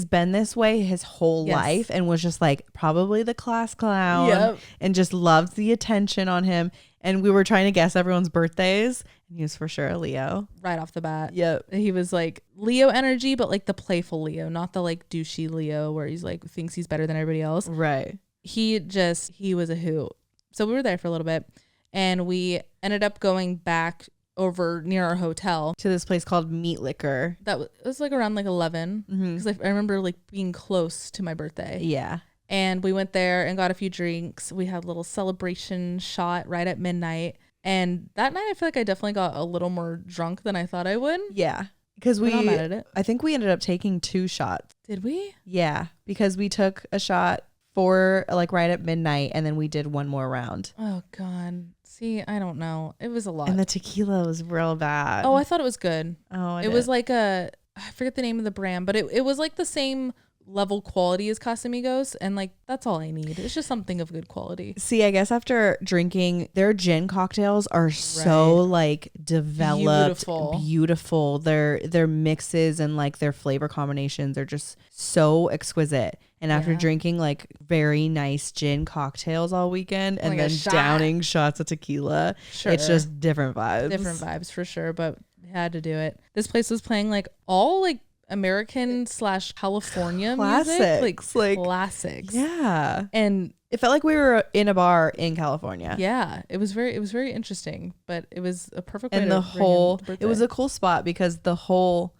been this way his whole life and was just like probably the class clown and just loved the attention on him. And we were trying to guess everyone's birthdays, and he was for sure a Leo. Right off the bat. Yep. He was like Leo energy, but like the playful Leo, not the like douchey Leo where he's like thinks he's better than everybody else. Right. He was a hoot. So we were there for a little bit and we ended up going back over near our hotel to this place called Meat Liquor. It was like around like 11 because I remember like being close to my birthday. Yeah. And we went there and got a few drinks. We had a little celebration shot right at midnight. And that night I feel like I definitely got a little more drunk than I thought I would. Yeah. Because I'm not mad at it. I think we ended up taking 2 shots. Did we? Yeah. Because we took a shot for like right at midnight and then we did one more round. Oh God. See, I don't know. It was a lot. And the tequila was real bad. Oh, I thought it was good. Oh, it was like I forget the name of the brand, but it was like the same level quality as Casamigos, and like that's all I need. It's just something of good quality. See, I guess after drinking, their gin cocktails are so like developed, beautiful. Their mixes and like their flavor combinations are just so exquisite. And after drinking like very nice gin cocktails all weekend and like then downing shots of tequila, it's just different vibes. Different vibes for sure, but had to do it. This place was playing like all like American / California music, like classics. Yeah. And it felt like we were in a bar in California. Yeah. It was very interesting, but it was a perfect way and it was a cool spot because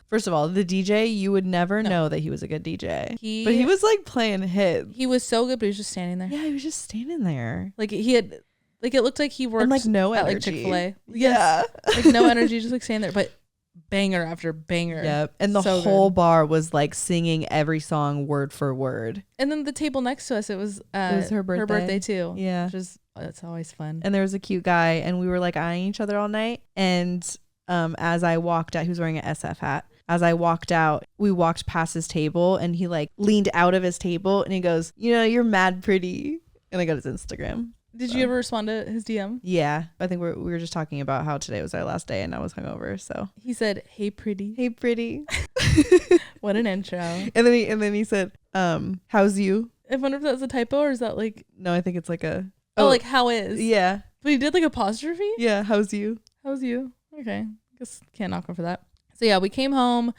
first of all, the DJ, you would never know that he was a good DJ. But he was like playing hits. He was so good, but he was just standing there. Yeah, he was just standing there. Like he had like it looked like he worked and like no at energy. like Chick-fil-A. Yeah. Like no energy, just like standing there. But banger after banger. Yep. And the whole bar was like singing every song word for word. And then the table next to us, it was her birthday too. Yeah. Which is it's always fun. And there was a cute guy and we were like eyeing each other all night. And as I walked out, he was wearing an SF hat. As I walked out, we walked past his table and he like leaned out of his table and he goes, you're mad pretty. And I got his Instagram. Did you ever respond to his DM? Yeah. I think we were just talking about how today was our last day and I was hungover. So he said, "Hey pretty." Hey pretty. What an intro. And then he said, how's you? I wonder if that's a typo or is that like... No, I think it's like Oh, like how is? Yeah. But he did like apostrophe? Yeah. How's you? How's you? Okay. Guess can't knock him for that. So yeah, we came home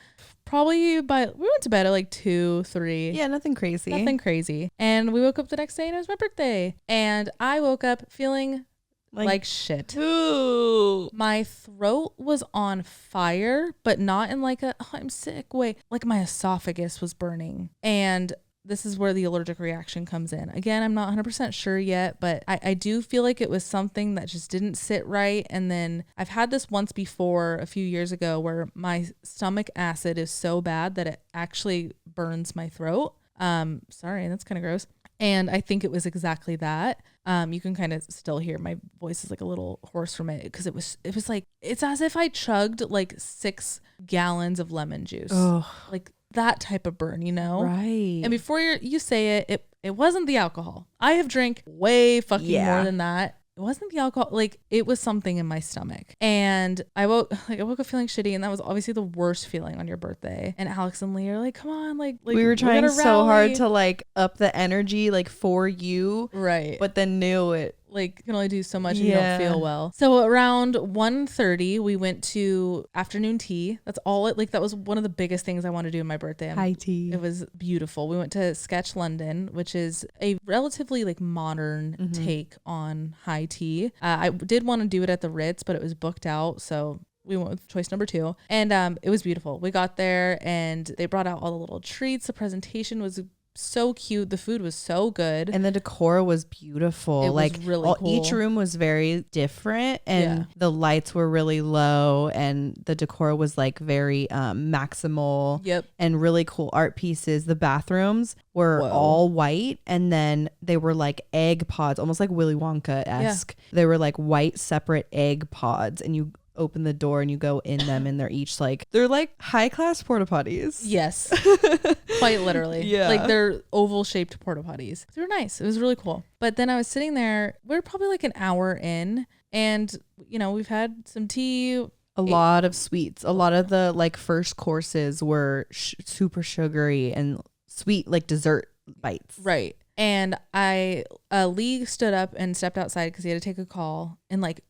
we went to bed at like 2, 3. Yeah, nothing crazy. Nothing crazy. And we woke up the next day and it was my birthday. And I woke up feeling like shit. Ooh. My throat was on fire, but not in like I'm sick way. Like my esophagus was burning. And this is where the allergic reaction comes in. Again, I'm not 100% sure yet, but I do feel like it was something that just didn't sit right. And then I've had this once before a few years ago where my stomach acid is so bad that it actually burns my throat. Sorry, that's kind of gross. And I think it was exactly that. You can kind of still hear my voice is like a little hoarse from it because it was like, it's as if I chugged like 6 gallons of lemon juice. Ugh. Like that type of burn, you know? Right. And before you say it wasn't the alcohol. I have drank way fucking more than that. It wasn't the alcohol. Like it was something in my stomach. And I woke up feeling shitty. And that was obviously the worst feeling on your birthday. And Alex and Lee are like, come on. Like we were trying so hard to like up the energy like for you. Right. But then knew it. Like you can only do so much and you don't feel well. So around 1:30 we went to afternoon tea. That's all that was one of the biggest things I wanted to do on my birthday. High tea. It was beautiful. We went to Sketch London, which is a relatively like modern take on high tea. I did want to do it at the Ritz, but it was booked out. So we went with choice number 2 and it was beautiful. We got there and they brought out all the little treats. The presentation was so cute. The food was so good. And the decor was beautiful. It was really cool. Each room was very different and the lights were really low and the decor was like very maximal. Yep. And really cool art pieces. The bathrooms were all white and then they were like egg pods, almost like Willy Wonka-esque. Yeah. They were like white separate egg pods and you open the door and you go in them and they're like high class porta potties. Yes. Quite literally. Yeah. Like they're oval shaped porta potties. They were nice. It was really cool. But then I was sitting there, we were probably like an hour in and we've had some tea. A lot of sweets. A lot of the like first courses were super sugary and sweet, like dessert bites. Right. And Lee stood up and stepped outside because he had to take a call and like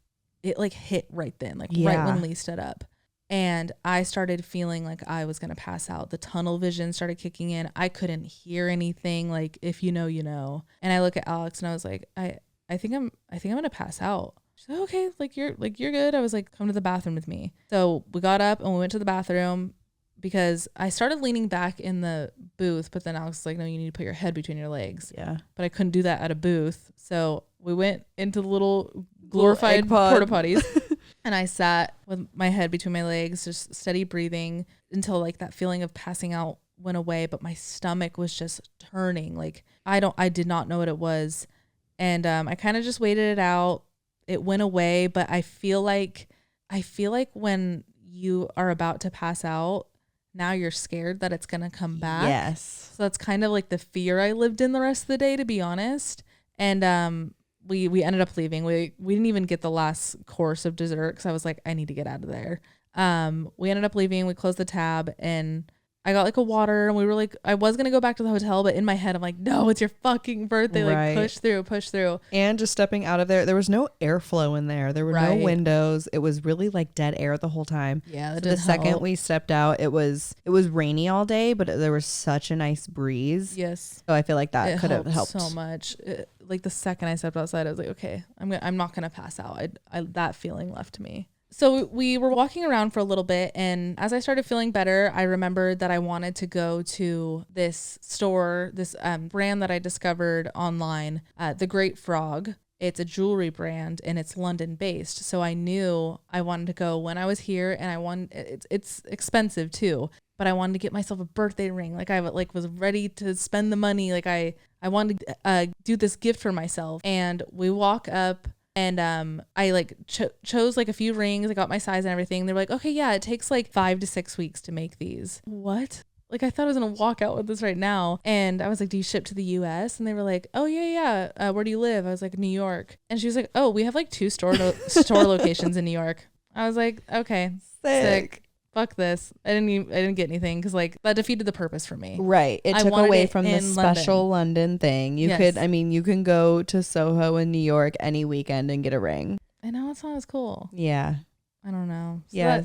it like hit right then, like right when Lee stood up. And I started feeling like I was going to pass out. The tunnel vision started kicking in. I couldn't hear anything. Like if you know, you know. And I look at Alex and I was like, I think I'm going to pass out. She's like, okay, you're good. I was like, come to the bathroom with me. So we got up and we went to the bathroom because I started leaning back in the booth, but then Alex was like, no, you need to put your head between your legs. Yeah. But I couldn't do that at a booth. So we went into the little glorified porta potties and I sat with my head between my legs, just steady breathing until like that feeling of passing out went away. But my stomach was just turning. Like I did not know what it was. And I kind of just waited it out. It went away, but I feel like when you are about to pass out, now you're scared that it's going to come back. Yes. So that's kind of like the fear I lived in the rest of the day, to be honest. And we ended up leaving. We didn't even get the last course of dessert because I was like, I need to get out of there. We ended up leaving. We closed the tab and I got like a water and we were like, I was going to go back to the hotel, but in my head, I'm like, no, it's your fucking birthday. Right. Like push through. And just stepping out of there was no airflow in there. There were no windows. It was really like dead air the whole time. Yeah. So the second we stepped out, it was rainy all day, but there was such a nice breeze. Yes. So I feel like that could have helped so much. Like the second I stepped outside, I was like, okay, I'm not going to pass out. That feeling left me. So we were walking around for a little bit, and as I started feeling better, I remembered that I wanted to go to this store, this brand that I discovered online, The Great Frog. It's a jewelry brand, and it's London based. So I knew I wanted to go when I was here, and it's expensive too. But I wanted to get myself a birthday ring. Like I was ready to spend the money. Like I wanted to do this gift for myself. And we walk up. And I chose like a few rings. I got my size and everything. They were like, okay, yeah, it takes like 5 to 6 weeks to make these. What? Like I thought I was gonna walk out with this right now. And I was like, do you ship to the US? And they were like, oh yeah. Where do you live? I was like, New York. And she was like, oh, we have like 2 store locations in New York. I was like, okay, sick. fuck this. I didn't get anything because like that defeated the purpose for me. Right. It took away from the special London thing. You can go to Soho in New York any weekend and get a ring. I know it's not as cool. Yeah. I don't know. So yeah.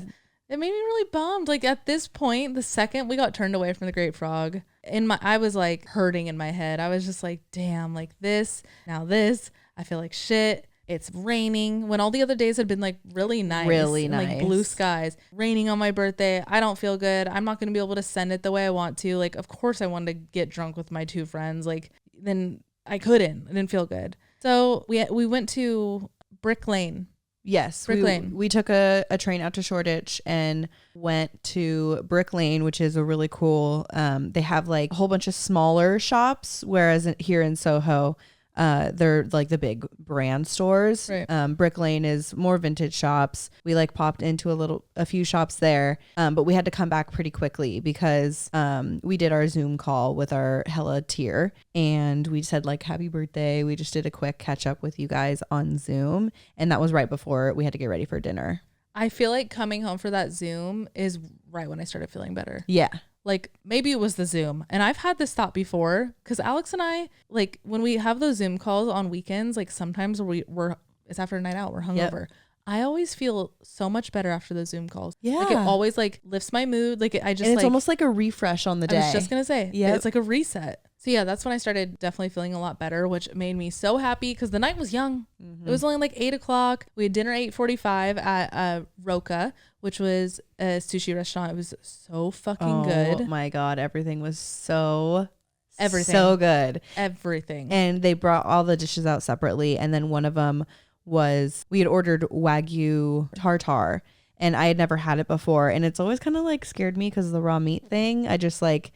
It made me really bummed. Like at this point, the second we got turned away from the Great Frog, I was like hurting in my head. I was just like, damn, like this, I feel like shit. It's raining when all the other days had been like really nice, like blue skies. Raining on my birthday. I don't feel good. I'm not going to be able to send it the way I want to. Like, of course I wanted to get drunk with my 2 friends. Like, then I couldn't. I didn't feel good. So we went to Brick Lane. Yes, we took a train out to Shoreditch and went to Brick Lane, which is a really cool. They have like a whole bunch of smaller shops, whereas here in Soho, they're like the big brand stores. Right. Brick Lane is more vintage shops. We like popped into a few shops there, but we had to come back pretty quickly because we did our Zoom call with our hella tier and we said like happy birthday. We just did a quick catch up with you guys on Zoom, and that was right before we had to get ready for dinner. I feel like coming home for that Zoom is right when I started feeling better. Yeah. Like maybe it was the Zoom. And I've had this thought before because Alex and I, like when we have those Zoom calls on weekends, like sometimes it's after a night out, we're hungover. Yep. I always feel so much better after those Zoom calls. Yeah. Like it always like lifts my mood. Like and it's almost like a refresh on the day. I was just going to say, yeah, it's like a reset. So yeah, that's when I started definitely feeling a lot better, which made me so happy because the night was young. Mm-hmm. It was only like 8:00. We had dinner 8:45 at Roca, which was a sushi restaurant. It was so fucking good. Oh my God. Everything was so good. Everything. And they brought all the dishes out separately. And then one of them we had ordered Wagyu tartare, and I had never had it before. And it's always kind of like scared me because of the raw meat thing. I just like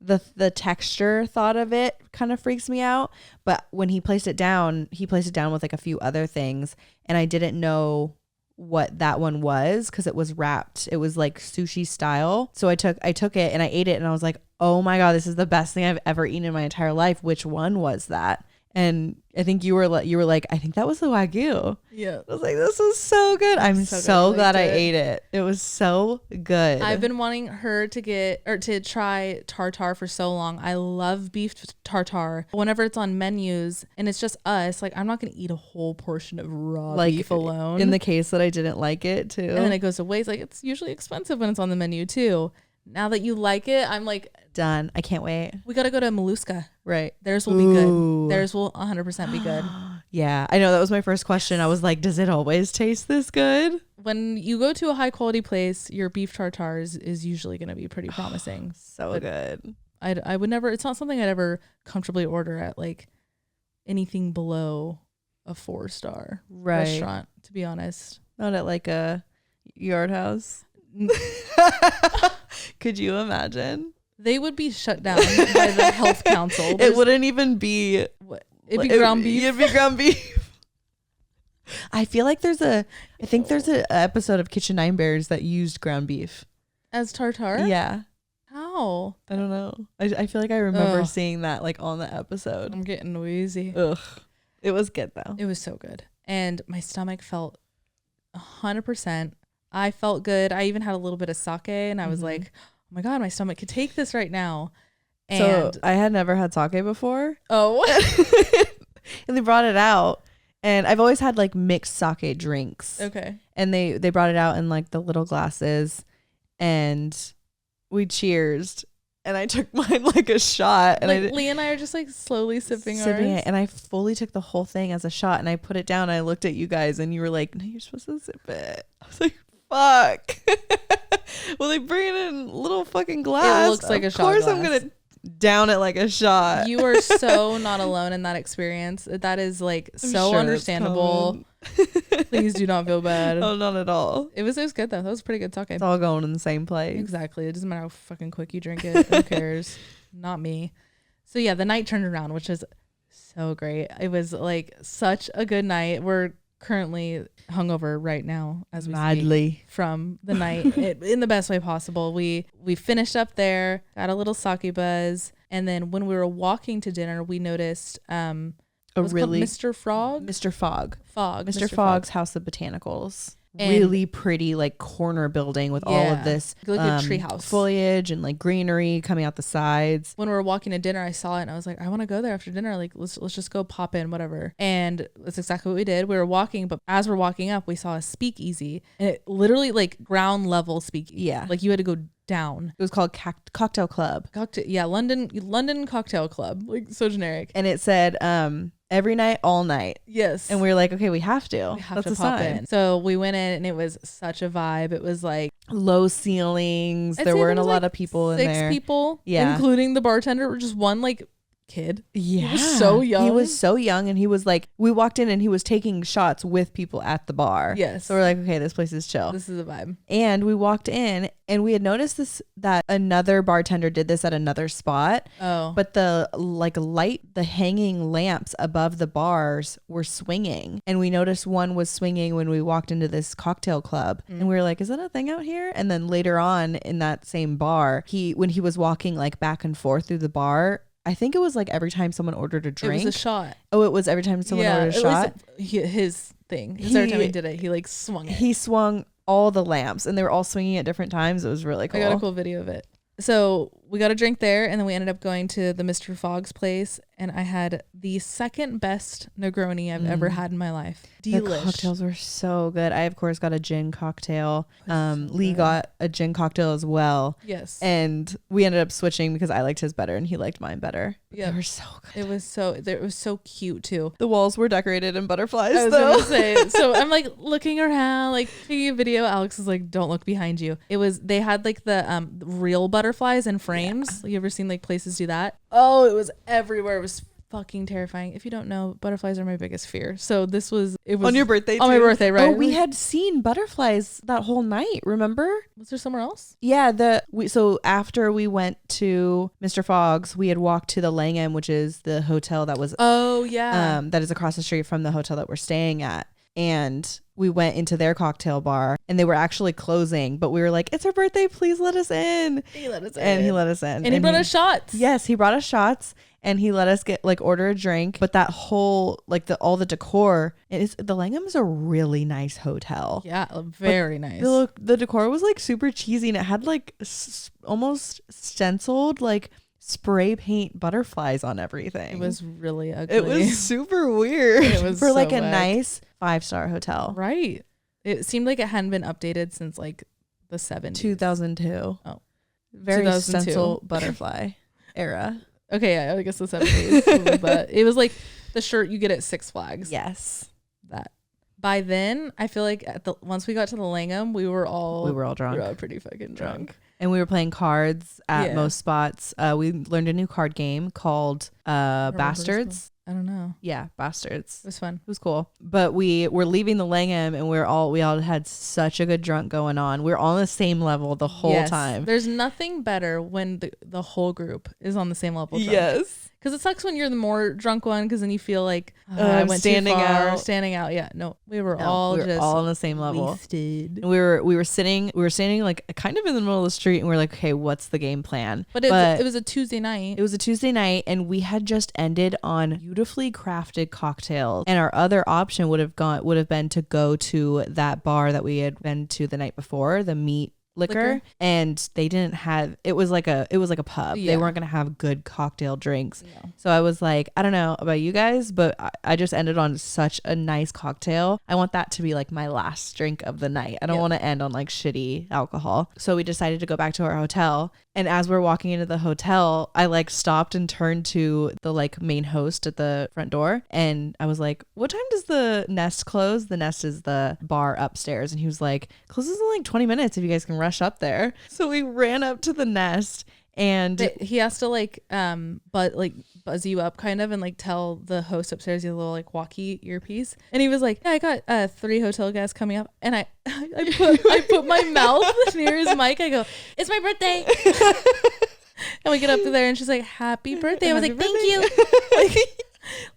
the texture thought of it kind of freaks me out. But when he placed it down with like a few other things, and I didn't know what that one was because it was wrapped. It was like sushi style. So I took it and I ate it, and I was like, oh my God, this is the best thing I've ever eaten in my entire life. Which one was that? And I think you were like, I think that was the Wagyu. Yeah. I was like, this is so good. I'm so glad I ate it. It was so good. I've been wanting her to try tartare for so long. I love beef tartare. Whenever it's on menus and it's just us, like I'm not going to eat a whole portion of raw beef alone. In the case that I didn't like it too. And then it goes to waste. Like it's usually expensive when it's on the menu too. Now that you like it, I'm like done. I can't wait. We got to go to Maluska. Right. Theirs will be good. Theirs will 100% be good. Yeah. I know that was my first question. I was like, does it always taste this good? When you go to a high quality place, your beef tartare is usually going to be pretty promising. So good. I would never, it's not something I'd ever comfortably order at like anything below a 4-star restaurant, to be honest. Not at like a Yard House. Could you imagine? They would be shut down by the health council. It wouldn't even be. It'd be ground beef. It'd be ground beef. I feel like there's an episode of Kitchen Nine Bears that used ground beef as tartare. Yeah. How? I don't know. I feel like I remember seeing that like on the episode. I'm getting wheezy. Ugh. It was good though. It was so good, and my stomach felt 100%. I felt good. I even had a little bit of sake, and I was like, oh my God, my stomach could take this right now. And so I had never had sake before. Oh. And they brought it out, and I've always had like mixed sake drinks. Okay. And they brought it out in like the little glasses, and we cheersed, and I took mine like a shot. And like Lee and I are just like slowly sipping ours. It, and I fully took the whole thing as a shot, and I put it down, and I looked at you guys, and you were like, no, you're supposed to sip it. I was like, fuck. Well, they bring it in a little fucking glass. It looks like a shot glass. Of course I'm gonna down it like a shot. You are so not alone in that experience. That is like so understandable. Please do not feel bad. Oh, not at all. It was good though. That was pretty good sake. It's all going in the same place. Exactly. It doesn't matter how fucking quick you drink it. Who cares? Not me. So yeah, the night turned around, which is so great. It was like such a good night. We're currently hungover right now as we speak from the night in the best way possible. We finished up there, got a little sake buzz, and then when we were walking to dinner, we noticed Mr. Fog's House of Botanicals. really pretty like corner building with all of this like a treehouse foliage and like greenery coming out the sides. When we were walking to dinner, I saw it and I was like, I want to go there after dinner. Like, let's just go pop in, whatever. And that's exactly what we did. We were walking, but as we're walking up, we saw a speakeasy, and it literally like ground level speakeasy. Yeah, like you had to go down. It was called Cocktail Club. London Cocktail Club. Like, so generic. And it said every night, all night. Yes. And we were like, okay, we have to. That's to pop in. So we went in, and it was such a vibe. It was like low ceilings. There weren't a lot of people in there. 6 people, including the bartender, or just one like kid. Yeah, he was so young. He was so young, and he was like, we walked in and he was taking shots with people at the bar. Yes. So we're like, okay, this place is chill. This is a vibe. And we walked in, and we had noticed that another bartender did this at another spot. Oh. But the the hanging lamps above the bars were swinging, and we noticed one was swinging when we walked into this cocktail club, and we were like, is that a thing out here? And then later on in that same bar, when he was walking like back and forth through the bar, I think it was like every time someone ordered a drink. It was a shot. Oh, it was every time someone ordered a shot? His thing. Every time he did it, he like swung it. He swung all the lamps, and they were all swinging at different times. It was really cool. I got a cool video of it. So we got a drink there, and then we ended up going to the Mr. Fogg's place, and I had the second best Negroni I've ever had in my life. The cocktails were so good. I, of course, got a gin cocktail. Lee got a gin cocktail as well. Yes. And we ended up switching because I liked his better and he liked mine better. Yeah. They were so good. It was so cute, too. The walls were decorated in butterflies, I was going to say. So I'm like looking around, like taking a video. Alex is like, don't look behind you. They had like the real butterflies in frames. Yeah. You ever seen like places do that? Oh, it was everywhere. It was fucking terrifying. If you don't know, butterflies are my biggest fear. So it was on your birthday too? On my birthday, right? Oh, we had seen butterflies that whole night, remember? Was there somewhere else? Yeah, so after we went to Mr. Fogg's, we had walked to the Langham, which is the hotel that was that is across the street from the hotel that we're staying at. And we went into their cocktail bar, and they were actually closing, but we were like, it's her birthday, please let us in. He let us in. And he let us in. And he brought us shots. Yes, he brought us shots, and he let us order a drink. But that whole all the decor, the Langham is a really nice hotel. Yeah, very nice. The decor was like super cheesy, and it had like almost stenciled like spray paint butterflies on everything. It was really ugly. It was super weird. It was for so like a whack. nice 5-star hotel. Right. It seemed like it hadn't been updated since like the 70s. 2002. Oh. Very stencil butterfly era. Okay, yeah, I guess the 70s. But it was like the shirt you get at Six Flags. Yes. That. By then, I feel like once we got to the Langham, we were all drunk. We were all pretty fucking drunk. And we were playing cards at most spots. We learned a new card game called Bastards. I don't know. Yeah, Bastards. It was fun. It was cool. But we were leaving the Langham, and we all had such a good drunk going on. We were all on the same level the whole time. There's nothing better when the whole group is on the same level drunk. Yes. Because it sucks when you're the more drunk one, because then you feel like I went standing out. Yeah, no, we were all on the same level. Wasted. And we were standing like kind of in the middle of the street, and we were like, okay, what's the game plan? But it was a Tuesday night. It was a Tuesday night, and we had just ended on beautifully crafted cocktails, and our other option would have been to go to that bar that we had been to the night before, the Meat liquor, and they didn't have it was like a pub. They weren't gonna have good cocktail drinks. So I was like, I don't know about you guys, but I just ended on such a nice cocktail. I want that to be like my last drink of the night. I don't want to end on like shitty alcohol. So we decided to go back to our hotel, and as we're walking into the hotel, I like stopped and turned to the like main host at the front door, and I was like, what time does the Nest close? The Nest is the bar upstairs. And he was like, closes in like 20 minutes if you guys can rush up there. So we ran up to the Nest, and he has to buzz you up kind of, and like tell the host upstairs he has a little like walkie earpiece. And he was like, yeah, I got 3 hotel guests coming up, and I put my mouth near his mic. I go, it's my birthday. And we get up there, and she's like, happy birthday. I was like, thank you.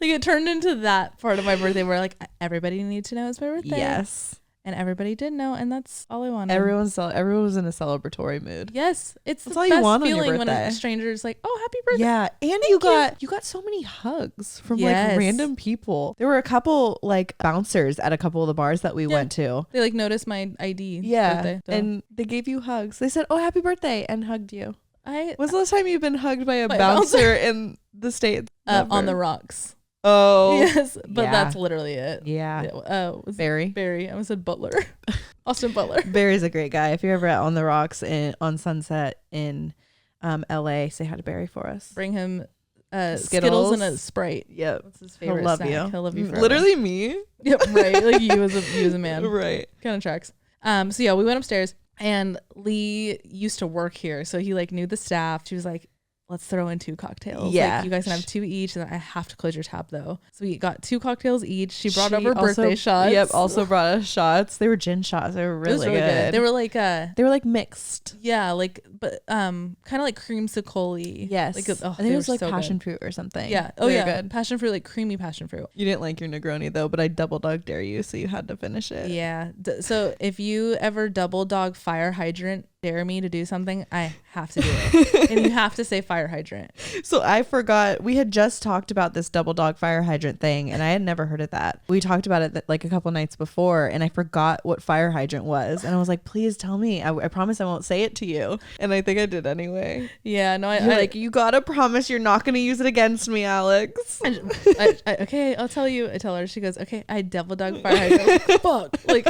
Like it turned into that part of my birthday where like everybody needs to know it's my birthday. Yes. And everybody did know, and that's all I wanted. Everyone was in a celebratory mood. Yes, it's that's the all best you want feeling on your when birthday. a stranger is like, "Oh, happy birthday!" Yeah, and you got so many hugs from like random people. There were a couple like bouncers at a couple of the bars that we went to. They like noticed my ID. Yeah, birthday, so. And they gave you hugs. They said, "Oh, happy birthday," and hugged you. When's the last time you've been hugged by a bouncer in the States? On the rocks. Oh yes, but that's literally it. Yeah. Barry. I almost said Butler. Austin Butler. Barry's a great guy. If you're ever at On the Rocks on Sunset in LA, say hi to Barry for us. Bring him Skittles and a Sprite. Yep, that's his favorite. He'll love snack. you. He'll love you forever. Literally me. Yep, right. Like you as a man. Right. Kind of tracks. So yeah, we went upstairs and Lee used to work here, so he like knew the staff. She was like, let's throw in 2 cocktails. Yeah. Like, you guys can have 2 each, and then I have to close your tab though. So we got 2 cocktails each. She brought over birthday shots. Yep, also brought us shots. They were gin shots. They were really good. They were like mixed. Yeah, like but kind of like creamsicle-y. Yes. Like I think it was like passion fruit or something. Yeah. Oh yeah. Good. Passion fruit, like creamy passion fruit. You didn't like your Negroni though, but I double dog dare you, so you had to finish it. Yeah. So if you ever double dog fire hydrant dare me to do something, I have to do it. And you have to say fire hydrant. So I forgot, we had just talked about this double dog fire hydrant thing, and I had never heard of that. We talked about it like a couple nights before, and I forgot what fire hydrant was, and I was like, please tell me. I promise I won't say it to you. And I think I did anyway. Yeah, no, You're like, you gotta promise you're not gonna use it against me, Alex. Okay, I'll tell you. I tell her. She goes, okay, I double dog fire hydrant. Fuck. Like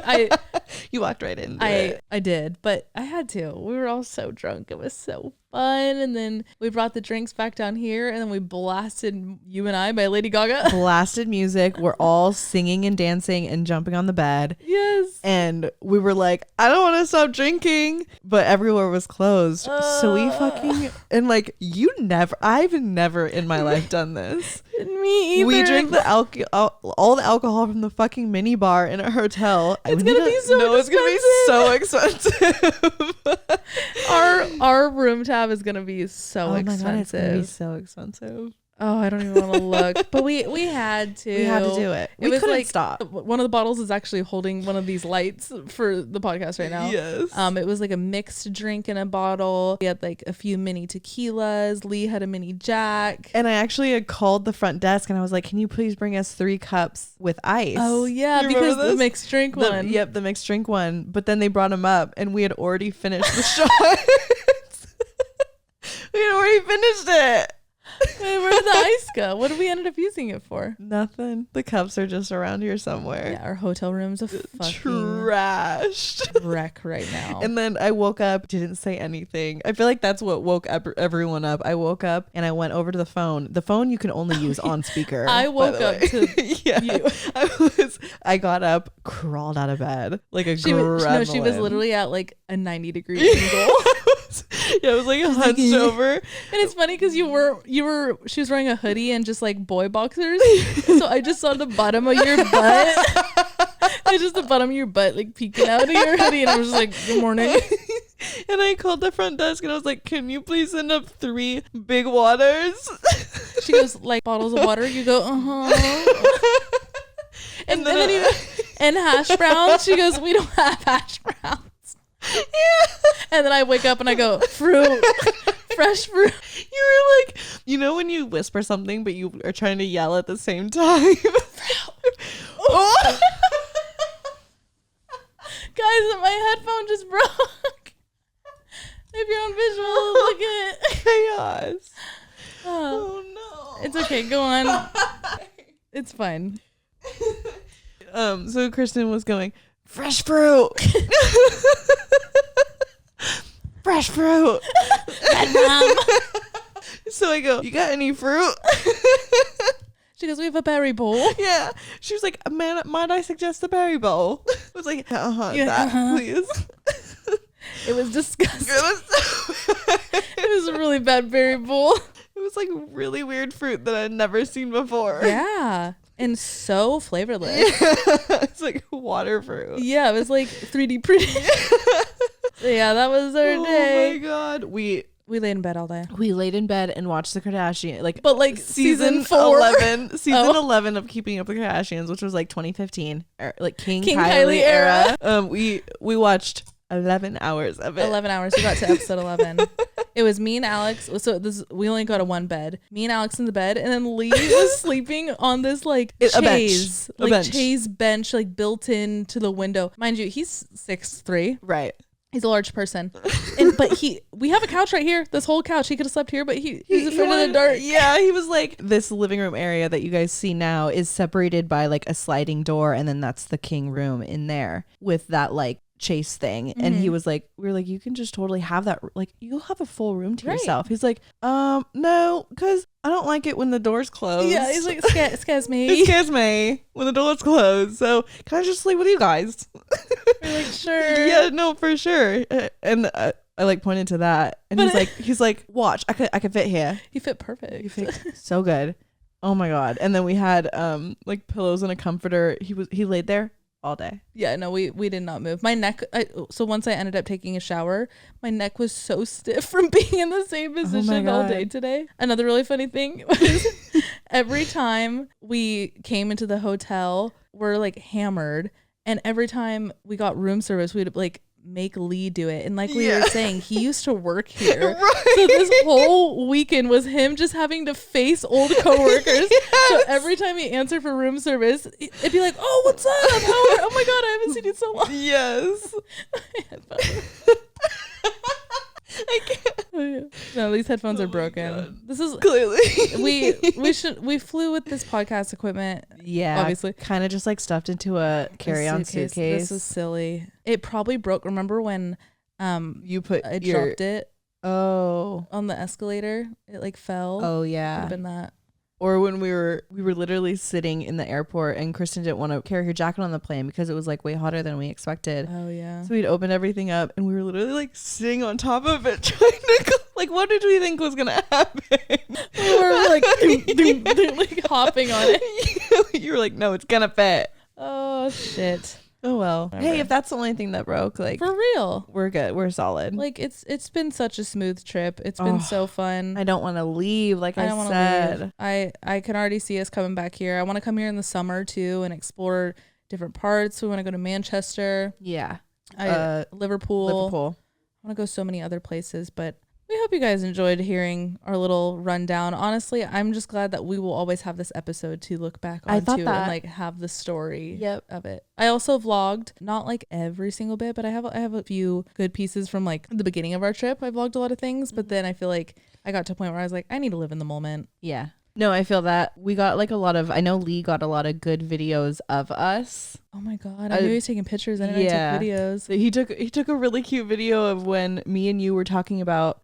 you walked right into it. I did, but I had to. We were all so drunk. It was so fun. And then we brought the drinks back down here, and then we blasted You and I by Lady Gaga. Blasted music. We're all singing and dancing and jumping on the bed. Yes. And we were like, I don't want to stop drinking, but everywhere was closed. So we fucking, and like, I've never in my life done this. Me either. We drink all the alcohol from the fucking mini bar in a hotel. It's gonna be so expensive. Our room tab is gonna be so expensive. God, it's gonna be so expensive. Oh, I don't even want to look. But we had to. We had to do it. We couldn't stop. One of the bottles is actually holding one of these lights for the podcast right now. Yes. It was like a mixed drink in a bottle. We had like a few mini tequilas. Lee had a mini Jack. And I actually had called the front desk and I was like, can you please bring us 3 cups with ice? Oh yeah, because the mixed drink one. Yep, the mixed drink one. But then they brought them up and we had already finished the shots. We had already finished it. Wait, where did the ice go? What did we ended up using it for? Nothing. The cups are just around here somewhere. Yeah, our hotel room's a fucking trashed wreck right now. And then I woke up, didn't say anything. I feel like that's what woke everyone up. I woke up and I went over to the phone. The phone you can only use on speaker. I woke up to you. I got up, crawled out of bed like a she was literally at like a 90-degree angle. Yeah, I was like hunched over. And it's funny because she was wearing a hoodie and just like boy boxers. So I just saw the bottom of your butt. It's just the bottom of your butt like peeking out of your hoodie, and I was just like, good morning. And I called the front desk and I was like, can you please send up 3 big waters? She goes, like bottles of water? You go, uh-huh. And then and hash browns? She goes, we don't have hash browns. Yeah. And then I wake up and I go, fruit, fresh fruit. You were like, you know when you whisper something but you are trying to yell at the same time? Oh. Guys, my headphone just broke. If you're on visual, look at chaos. Oh no. It's okay, go on. It's fine. So Kristen was going, fresh fruit. Fresh fruit. So I go, you got any fruit? She goes, we have a berry bowl. Yeah. She was like, man, might I suggest a berry bowl? I was like, please. It was disgusting. It was a really bad berry bowl. It was like really weird fruit that I'd never seen before. Yeah. And so flavorless. Yeah. It's like water fruit. Yeah, it was like 3D printed. So yeah, that was our day. Oh my god. We laid in bed all day. We laid in bed and watched the Kardashians. But season 4. 11. Season 11 of Keeping Up with the Kardashians, which was 2015. King Kylie era. We watched 11 hours of it. 11 hours. We got to episode 11. It was me and Alex. So we only got to one bed. Me and Alex in the bed, and then Lee was sleeping on this chaise, chaise bench, built into the window. Mind you, he's 6'3". Right. He's a large person, but we have a couch right here. This whole couch, he could have slept here, but he was afraid of the dark. Yeah, he was this living room area that you guys see now is separated by a sliding door, and then that's the king room in there with that chase thing. And he was we were you can just totally have that, you'll have a full room to yourself. He's no, because I don't like it when the door's closed. Yeah, he's it scares me. It scares me when the door's closed, so can I just sleep with you guys? We're sure. Yeah, no, for sure. And I pointed to that, and he's like watch, I could fit here. He fit perfect. He fit so good. Oh my god. And then we had pillows and a comforter. He laid there all day. Yeah, no, we did not move. My neck, so once I ended up taking a shower, my neck was so stiff from being in the same position all day today. Another really funny thing was every time we came into the hotel, we're hammered, and every time we got room service, we'd make Lee do it. And we were saying, he used to work here. Right. So this whole weekend was him just having to face old coworkers. Yes. So every time he answered for room service, it'd be oh, what's up? Oh my God, I haven't seen you in so long. Yes. I can't. Oh, yeah. No, these headphones are broken. God. This is clearly we flew with this podcast equipment. Yeah, obviously, kind of just stuffed into a carry-on suitcase. This is silly. It probably broke. Remember when you put I dropped it? Oh, on the escalator, it fell. Oh yeah, could have been that. Or when we were literally sitting in the airport, and Kristen didn't want to carry her jacket on the plane because it was way hotter than we expected. Oh yeah. So we'd opened everything up, and we were literally sitting on top of it, trying to what did we think was gonna happen? We were hopping on it. You were no, it's gonna fit. Oh shit. Oh well. Whatever. Hey, if that's the only thing that broke, for real, we're good. We're solid. It's been such a smooth trip. It's been so fun. I don't want to leave. I don't said. Leave. I can already see us coming back here. I want to come here in the summer too and explore different parts. We want to go to Manchester. Yeah. Liverpool. I want to go so many other places, but we hope you guys enjoyed hearing our little rundown. Honestly, I'm just glad that we will always have this episode to look back on and have the story of it. I also vlogged, not every single bit, but I have a few good pieces from the beginning of our trip. I vlogged a lot of things, but then I feel I got to a point where I was I need to live in the moment. Yeah. No, I feel that we got I know Lee got a lot of good videos of us. Oh my God. I knew he was taking pictures and I took videos. He took a really cute video of when me and you were talking about,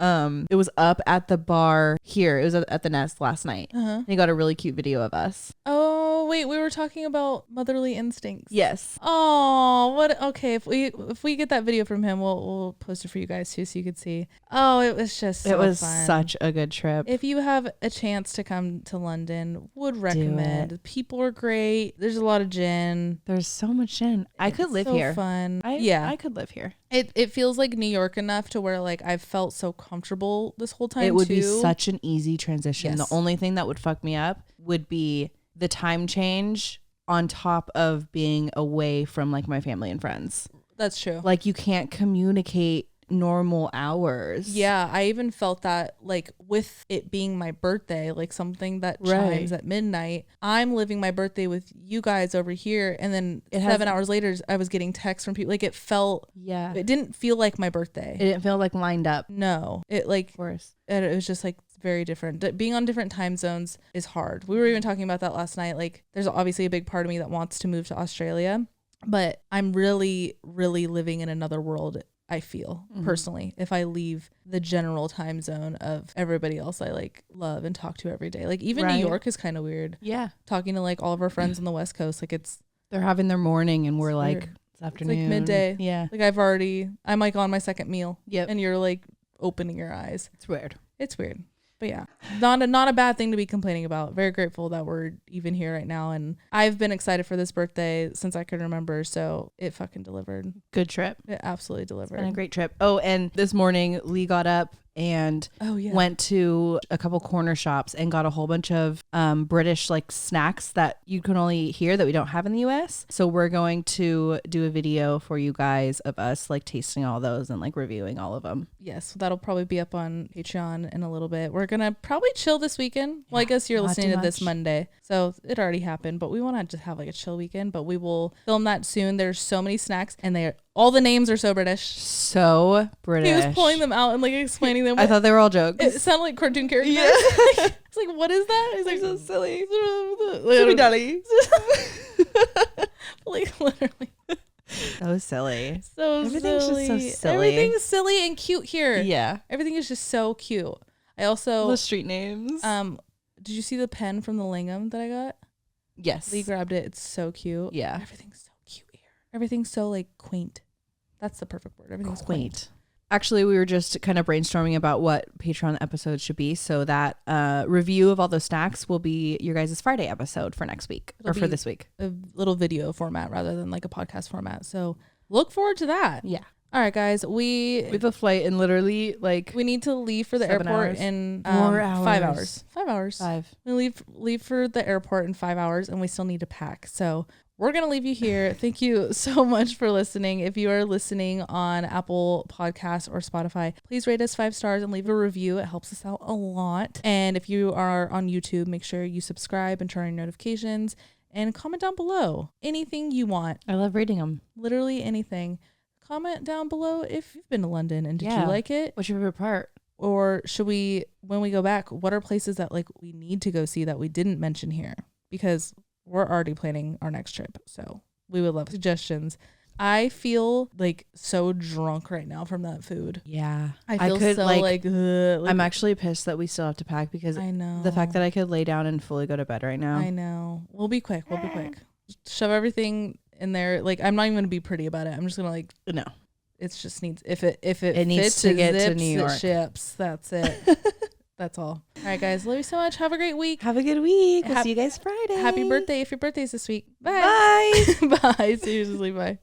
it was up at the bar here. It was at the Nest last night. And he got a really cute video of us. Oh, wait, we were talking about motherly instincts. Yes. Oh, okay. If we get that video from him, we'll post it for you guys too, so you could see. Oh, it was just so fun. Such a good trip. If you have a chance to come to London, would recommend. People are great. There's a lot of gin. There's so much gin. I could live here. Fun. I could live here. It feels like New York enough to where I've felt so comfortable this whole time. It would be such an easy transition. Yes. The only thing that would fuck me up would be the time change on top of being away from my family and friends. That's true. You can't communicate normal hours. Yeah, I even felt that with it being my birthday, something that chimes at midnight, I'm living my birthday with you guys over here, and then 7 hours later I was getting texts from people. It felt it didn't feel like my birthday. It didn't feel lined up. No, it of course. It was just very different. Being on different time zones is hard. We were even talking about that last night. There's obviously a big part of me that wants to move to Australia, but I'm really, really living in another world, I feel personally, if I leave the general time zone of everybody else I love and talk to every day. Even New York is kind of weird. Yeah. Talking to all of our friends on the West Coast, they're having their morning and we're it's afternoon. It's midday. Yeah. I'm on my second meal. Yep. And you're opening your eyes. It's weird. It's weird. But yeah, not a bad thing to be complaining about. Very grateful that we're even here right now. And I've been excited for this birthday since I can remember. So it fucking delivered. Good trip. It absolutely delivered. It's been a great trip. Oh, and this morning Lee got up and went to a couple corner shops and got a whole bunch of British like snacks that you can only hear that we don't have in the US. So we're going to do a video for you guys of us like tasting all those and like reviewing all of them. Yes, that'll probably be up on Patreon in a little bit. We're gonna probably chill this weekend. Well, I guess you're listening to this Monday, so it already happened, but we want to just have like a chill weekend. But we will film that soon. There's so many snacks, and all the names are so British. So British. He was pulling them out and like explaining them. I thought they were all jokes. It sounded like cartoon characters. Yeah. It's like, what is that? He's like, so silly. Silly dolly. Like literally. So silly. Everything's silly. Just so silly. Everything's silly and cute here. Yeah. Everything is just so cute. I also the street names. Did you see the pen from the Langham that I got? Yes. Lee grabbed it. It's so cute. Yeah. Everything's so cute here. Everything's so like quaint. That's the perfect word. Everything's quaint. Actually, we were just kind of brainstorming about what Patreon episodes should be. So that review of all those snacks will be your guys' Friday episode for next week or for this week. A little video format rather than like a podcast format. So look forward to that. Yeah. All right, guys. We have a flight in literally like we need to leave for the airport in 4 hours. 5 hours. 5 hours. 5. We leave for the airport in 5 hours, and we still need to pack. So we're gonna leave you here. Thank you so much for listening. If you are listening on Apple Podcasts or Spotify, please rate us 5 stars and leave a review. It helps us out a lot. And if you are on YouTube, make sure you subscribe and turn on notifications and comment down below anything you want. I love reading them. Literally anything. Comment down below if you've been to London and did you like it? What's your favorite part? Or should we, when we go back, what are places that like we need to go see that we didn't mention here? Because we're already planning our next trip. So we would love suggestions. I feel like so drunk right now from that food. Yeah. I feel so like I'm actually pissed that we still have to pack because I know the fact that I could lay down and fully go to bed right now. I know. We'll be quick. Shove everything in there. Like I'm not even gonna be pretty about it. I'm just gonna like no. It just needs if it needs fits, to get zips, to New York. It ships. That's it. That's all. All right, guys. Love you so much. Have a great week. Have a good week. We'll see you guys Friday. Happy birthday if your birthday's this week. Bye. Bye. Bye. Seriously, bye.